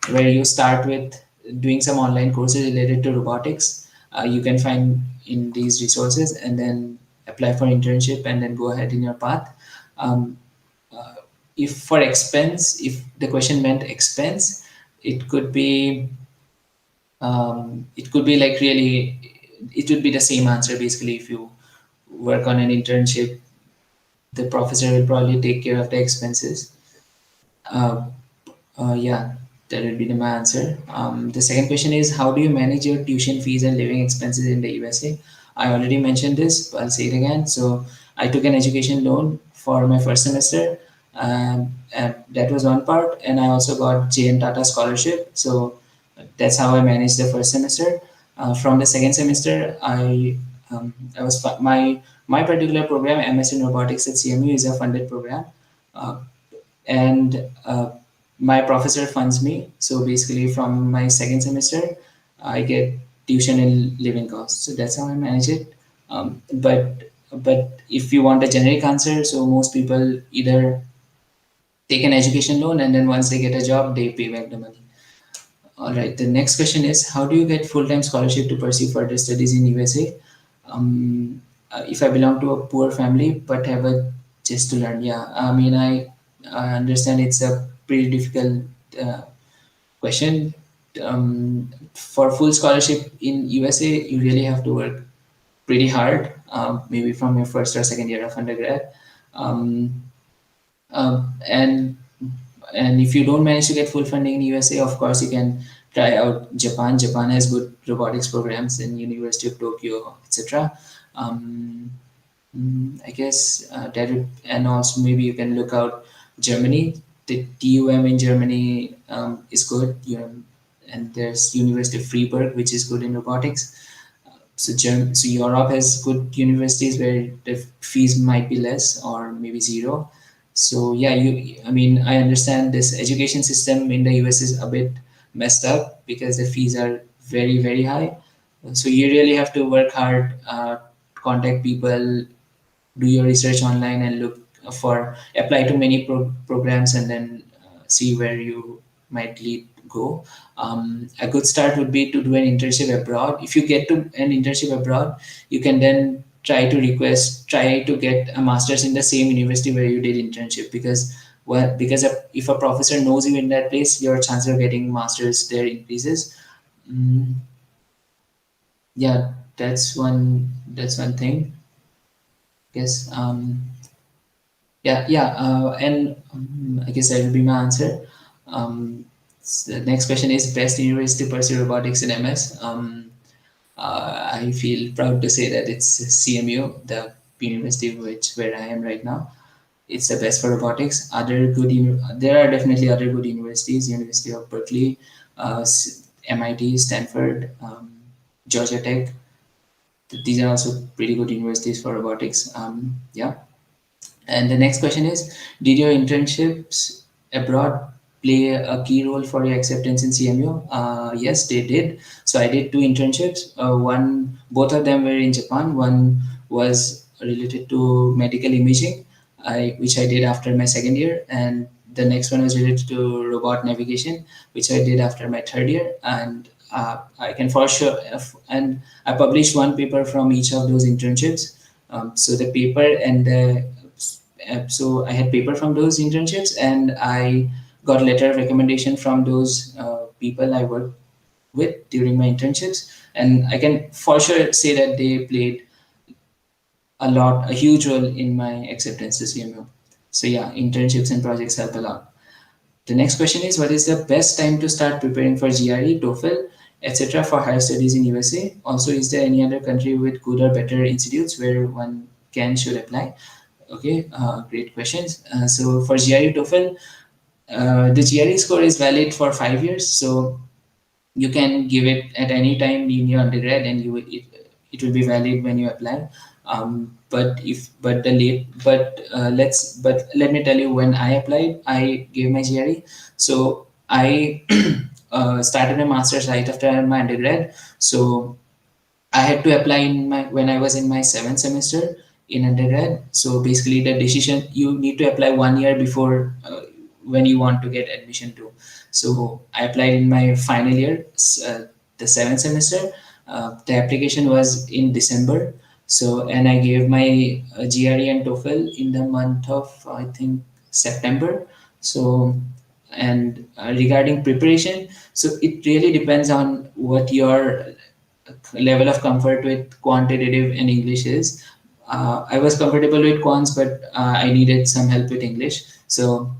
where you start with doing some online courses related to robotics. You can find in these resources and then apply for internship and then go ahead in your path. Um, uh, if for expense, if the question meant expense, it could be like really, it would be the same answer basically. If you work on an internship, the professor will probably take care of the expenses. uh, yeah, that would be my answer. The second question is how do you manage your tuition fees and living expenses in the USA? I already mentioned this, but I'll say it again. So I took an education loan for my first semester. And that was one part, and I also got JN Tata scholarship. So that's how I managed the first semester. From the second semester, I was my particular program, MS in Robotics at CMU, is a funded program. Uh, and my professor funds me. So basically, from my second semester, I get tuition and living costs. So that's how I manage it. But if you want a generic answer, so most people either take an education loan and then once they get a job, they pay back the money. All right. The next question is how do you get full-time scholarship to pursue further studies in USA? If I belong to a poor family but have a just to learn, yeah. I mean, I understand it's a pretty difficult uh, question. For full scholarship in USA, you really have to work pretty hard, maybe from your first or second year of undergrad. Um, and if you don't manage to get full funding in USA, of course you can try out Japan. Japan has good robotics programs in University of Tokyo, etc. Um, I guess that would, and also maybe you can look out Germany. The TUM in Germany is good. And there's University of Freiburg, which is good in robotics. So Europe has good universities where the fees might be less or maybe zero. So yeah, I mean, I understand this education system in the US is a bit messed up because the fees are very, very high. So you really have to work hard, contact people, do your research online, and look for apply to many programs, and then see where you might lead go. A good start would be to do an internship abroad. If you get to an internship abroad, you can then try to get a master's in the same university where you did internship, because if a professor knows you in that place, your chance of getting masters there increases. mm, yeah, that's one thing, I guess. And I guess that will be my answer. The next question is best university to pursue robotics in MS. I feel proud to say that it's CMU, the university where I am right now. It's the best for robotics. There are definitely other good universities: University of Berkeley, MIT, Stanford, Georgia Tech. These are also pretty good universities for robotics. Yeah. And the next question is, did your internships abroad play a key role for your acceptance in CMU? Yes, they did. So I did two internships. Both of them were in Japan. One was related to medical imaging, which I did after my second year, and the next one was related to robot navigation, which I did after my third year. And I can for sure, and I published one paper from each of those internships. So the paper and the so I had paper from those internships, and I got letter of recommendation from those people I worked with during my internships, and I can for sure say that they played a huge role in my acceptance to CMU. So yeah, internships and projects help a lot. The next question is, what is the best time to start preparing for GRE, TOEFL, etc. for higher studies in USA? Also, is there any other country with good or better institutes where one can should apply? Okay, great questions. So for GRE, TOEFL, the GRE score is valid for 5 years. So you can give it at any time in your undergrad, and it will be valid when you apply. But if but the late but let me tell you, when I applied, I gave my GRE. So I started my master's right after my undergrad. So I had to apply in my when I was in my seventh semester in undergrad. So basically, the decision, you need to apply 1 year before when you want to get admission to. So I applied in my final year, the seventh semester. The application was in December. So and I gave my GRE and TOEFL in the month of, I think, September. So and regarding preparation, so it really depends on what your level of comfort with quantitative and English is. I was comfortable with quants, but I needed some help with English. So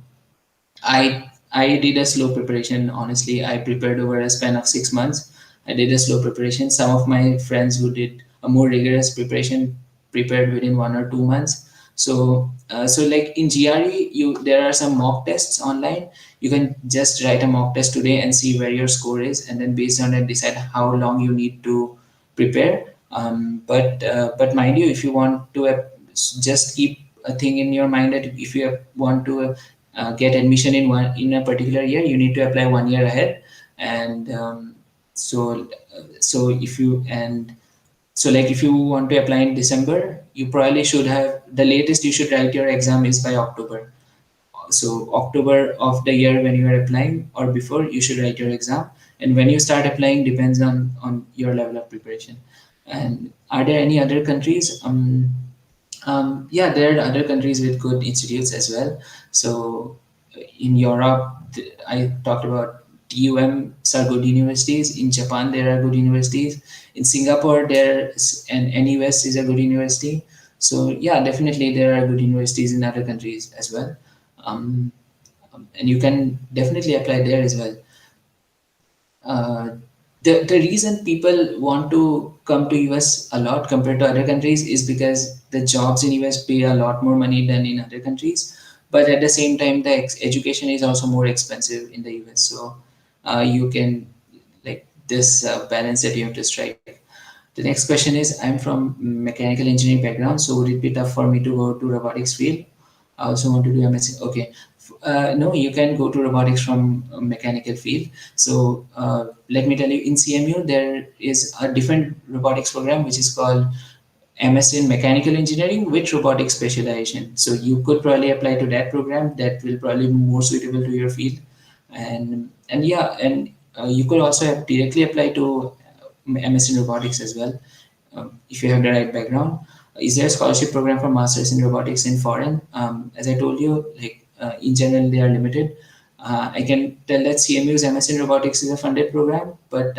I did a slow preparation. Honestly, I prepared over a span of 6 months. I did a slow preparation. Some of my friends who did a more rigorous preparation prepared within 1 or 2 months. So like in GRE, there are some mock tests online. You can just write a mock test today and see where your score is, and then based on that decide how long you need to prepare. But mind you, if you want to just keep a thing in your mind that if you want to get admission in a particular year, you need to apply 1 year ahead. And so if you and so like if you want to apply in December, you probably should have, the latest you should write your exam is by October. So October of the year when you are applying or before, you should write your exam. And when you start applying depends on your level of preparation. And are there any other countries? Yeah, there are other countries with good institutes as well. So in Europe, I talked about TUMs are good universities. In Japan, there are good universities. In Singapore, and NUS is a good university. So yeah, definitely there are good universities in other countries as well. Um, and you can definitely apply there as well. Uh, the reason people want to come to US a lot compared to other countries is because the jobs in US pay a lot more money than in other countries, but at the same time the education is also more expensive in the US. So you can, like, this balance that you have to strike. The next question is, I'm from mechanical engineering background, so would it be tough for me to go to robotics field? I also want to do MSc. Okay. No, you can go to robotics from a mechanical field. So let me tell you, in CMU, there is a different robotics program which is called MS in Mechanical Engineering with robotics specialization. So you could probably apply to that program. That will probably be more suitable to your field. And yeah, and you could also have directly apply to MS in robotics as well, if you have the right background. Is there a scholarship program for masters in robotics in foreign? As I told you, like in general, they are limited. I can tell that CMU's MS in robotics is a funded program, but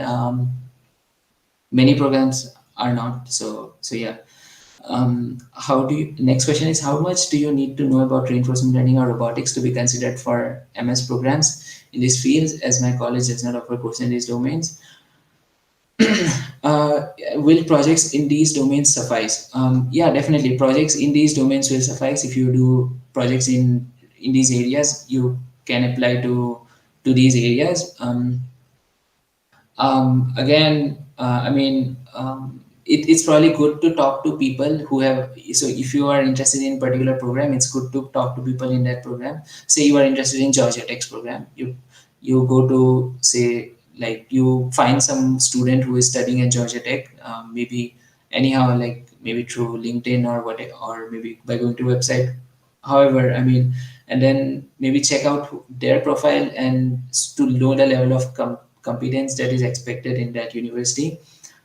many programs are not. So yeah. How do you? Next question is, how much do you need to know about reinforcement learning or robotics to be considered for MS programs in these fields? As my college does not offer courses in these domains, will projects in these domains suffice? Yeah, definitely. Projects in these domains will suffice. If you do projects in these areas, you can apply to these areas. Again, I mean, it's probably good to talk to people who have. So if you are interested in particular program, it's good to talk to people in that program. Say you are interested in Georgia Tech's program, you go to, say, like, you find some student who is studying at Georgia Tech, maybe anyhow, like maybe through LinkedIn or what, or maybe by going to website. However, I mean, and then maybe check out their profile and to know the level of competence that is expected in that university.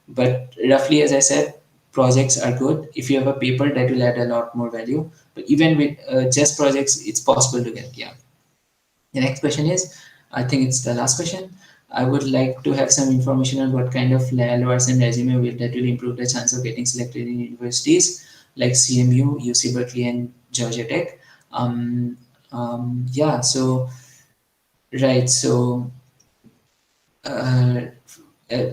But roughly, as I said, projects are good. If you have a paper, that will add a lot more value. But even with just projects, it's possible to get. Yeah. The next question is, I think it's the last question. I would like to have some information on what kind of LORs and resume that will improve the chance of getting selected in universities like CMU, UC Berkeley, and Georgia Tech. Um, yeah, so right, so uh,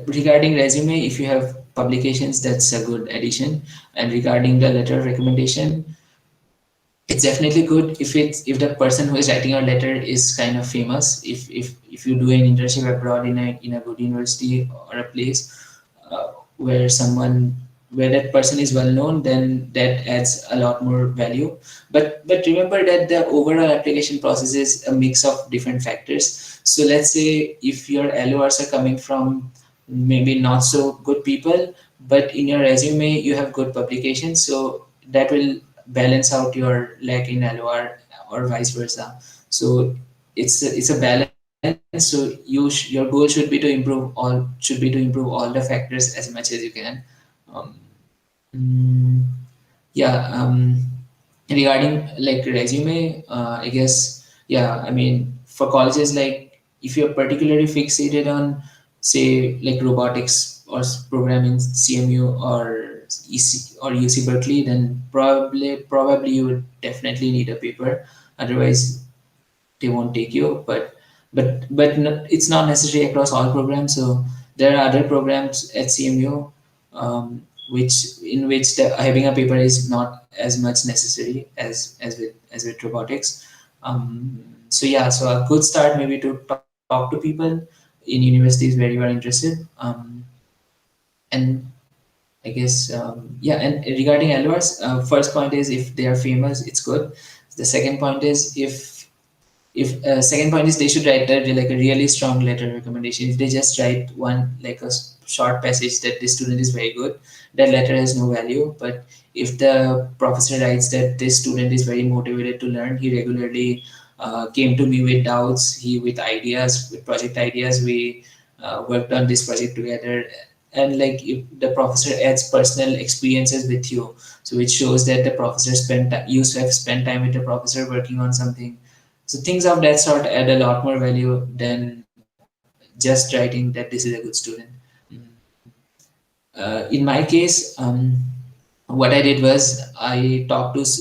regarding resume, if you have publications, that's a good addition. And regarding the letter of recommendation, it's definitely good if the person who is writing your letter is kind of famous. If you do an internship abroad in a good university or a place where someone where that person is well known, then that adds a lot more value. But remember that the overall application process is a mix of different factors. So let's say if your LORs are coming from maybe not so good people, but in your resume you have good publications, so that will balance out your lack in LOR or vice versa. So it's a balance. So your goal should be to improve all the factors as much as you can. Um, mm, yeah. Regarding like resume, I guess, yeah. I mean, for colleges, like if you're particularly fixated on, say, like robotics or programming CMU or EC or UC Berkeley, then probably you would definitely need a paper. Otherwise, they won't take you. It's not necessary across all programs. So there are other programs at CMU, which having a paper is not as much necessary as with robotics. So yeah, so a good start maybe to talk to people in universities where you are interested. And I guess, yeah. And regarding LORs, first point is if they are famous, it's good. The second point is if second point is they should write like a really strong letter of recommendation. If they just write one like a short passage that this student is very good, that letter has no value. But if the professor writes that this student is very motivated to learn, he regularly came to me with doubts, he with ideas, with project ideas, we worked on this project together. And like if the professor adds personal experiences with you, so it shows that the professor you have spent time with the professor working on something. So things of that sort add a lot more value than just writing that this is a good student. In my case, what I did was I got two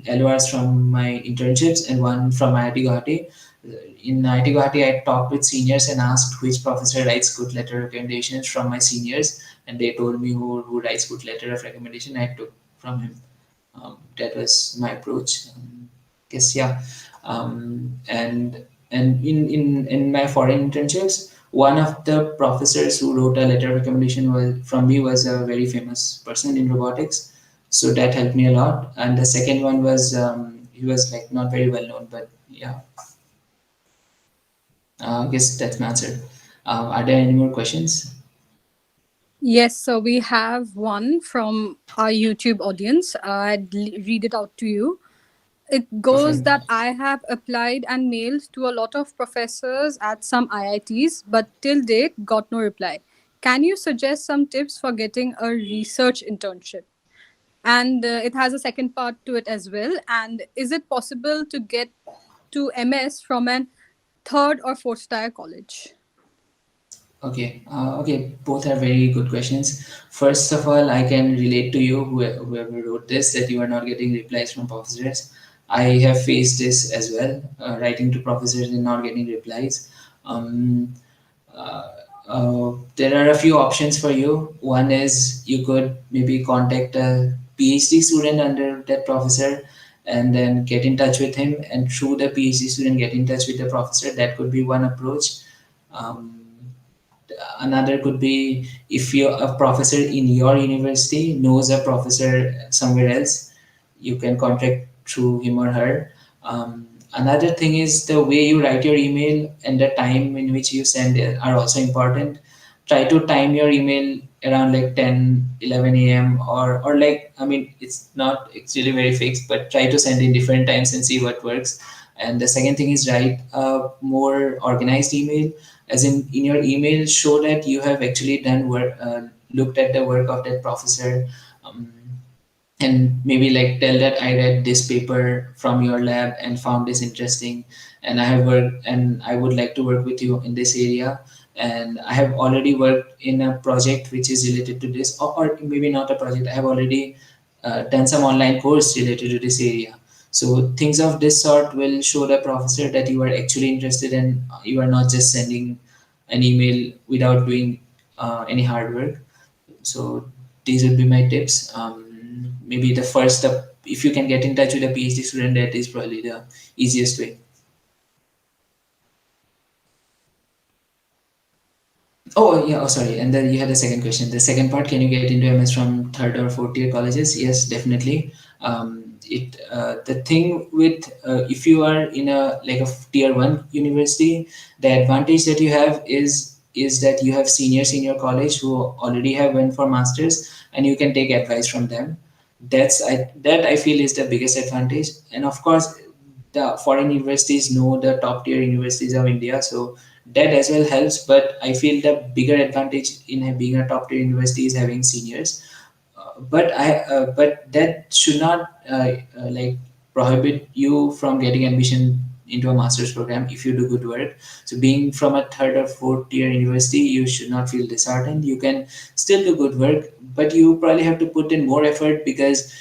LORs from my internships and one from IIT Guwahati. In IIT Guwahati, I talked with seniors and asked which professor writes good letter recommendations from my seniors, and they told me who writes good letter of recommendation. I took from him. That was my approach. Guess yeah. And in my foreign internships, one of the professors who wrote a letter of recommendation was a very famous person in robotics, so that helped me a lot. And the second one was he was like not very well known, but yeah. I guess that's my answer. Are there any more questions?
Yes, so we have one from our YouTube audience. Read it out to you. It goes
Perfect.
that I have applied and mailed to a lot of professors at some IITs, but till date got no reply. Can you suggest some tips for getting a research internship? And it has a second part to it as well. And is it possible to get to MS from an third or fourth tier college?
Okay. Both are very good questions. First of all, I can relate to you, whoever wrote this, that you are not getting replies from professors. I have faced this as well, writing to professors and not getting replies. Um, uh, there are a few options for you. One is you could maybe contact a PhD student under that professor and then get in touch with him, and through the PhD student, get in touch with the professor. That could be one approach. Um, Another could be if you a professor in your university knows a professor somewhere else, you can contact through him or her. Another thing is the way you write your email and the time in which you send it are also important. Try to time your email around like 10, 11 a.m. or like, I mean, it's really very fixed, but try to send in different times and see what works. And the second thing is write a more organized email, as in your email show that you have actually done work, looked at the work of that professor. um, and maybe like tell that I read this paper from your lab and found this interesting, and I have worked and I would like to work with you in this area, and I have already worked in a project which is related to this, or maybe not a project. I have already done some online course related to this area. So things of this sort will show the professor that you are actually interested and you are not just sending an email without doing any hard work. So these would be my tips. Maybe the first step, if you can get in touch with a PhD student, that is probably the easiest way. Oh yeah, oh sorry. And then you had a second question. The second part, can you get into MS from third or fourth year colleges? Yes, definitely. The thing with if you are in a like a tier one university, the advantage that you have is that you have seniors in your college who already have went for masters, and you can take advice from them. That I feel is the biggest advantage. And of course, the foreign universities know the top tier universities of India, so that as well helps. But I feel the bigger advantage in being a top tier university is having seniors. But that should not like prohibit you from getting admission into a master's program if you do good work. So being from a third or fourth tier university, you should not feel disheartened. You can still do good work, but you probably have to put in more effort, because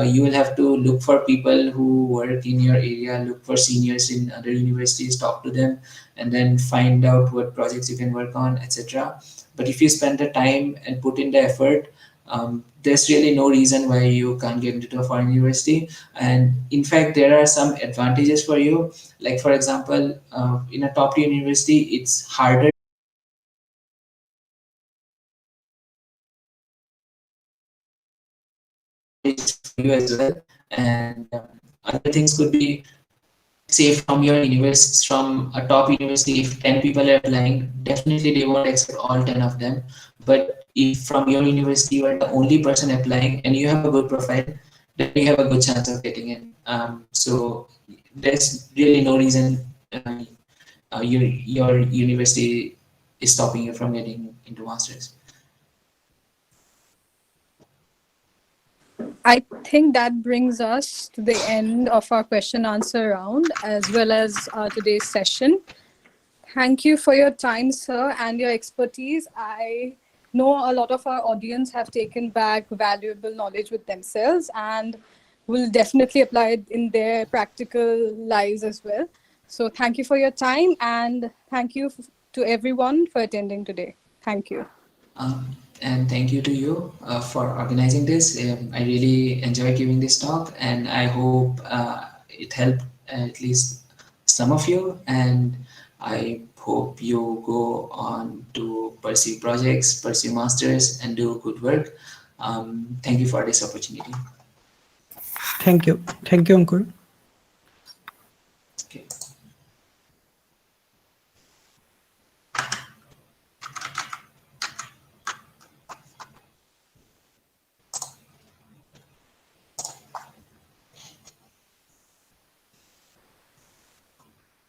you will have to look for people who work in your area, look for seniors in other universities, talk to them, and then find out what projects you can work on, etc. But if you spend the time and put in the effort, there's really no reason why you can't get into a foreign university. And in fact, there are some advantages for you. Like for example, in a top tier university, it's harder for you as well. And other things could be, say from your university, from a top university, if 10 people are applying, definitely they won't accept all 10 of them. But if from your university you are the only person applying and you have a good profile, then you have a good chance of getting in. So there's really no reason your university is stopping you from getting into masters.
I think that brings us to the end of our question answer round as well as today's session. Thank you for your time, sir, and your expertise. I know a lot of our audience have taken back valuable knowledge with themselves and will definitely apply it in their practical lives as well. So, thank you for your time, and thank you to everyone for attending today. Thank you.
And thank you to you for organizing this. I really enjoyed giving this talk, and I hope it helped at least some of you. And I hope you go on to pursue projects, pursue masters, and do good work. Thank you for this opportunity.
Thank you. Thank you, Ankur.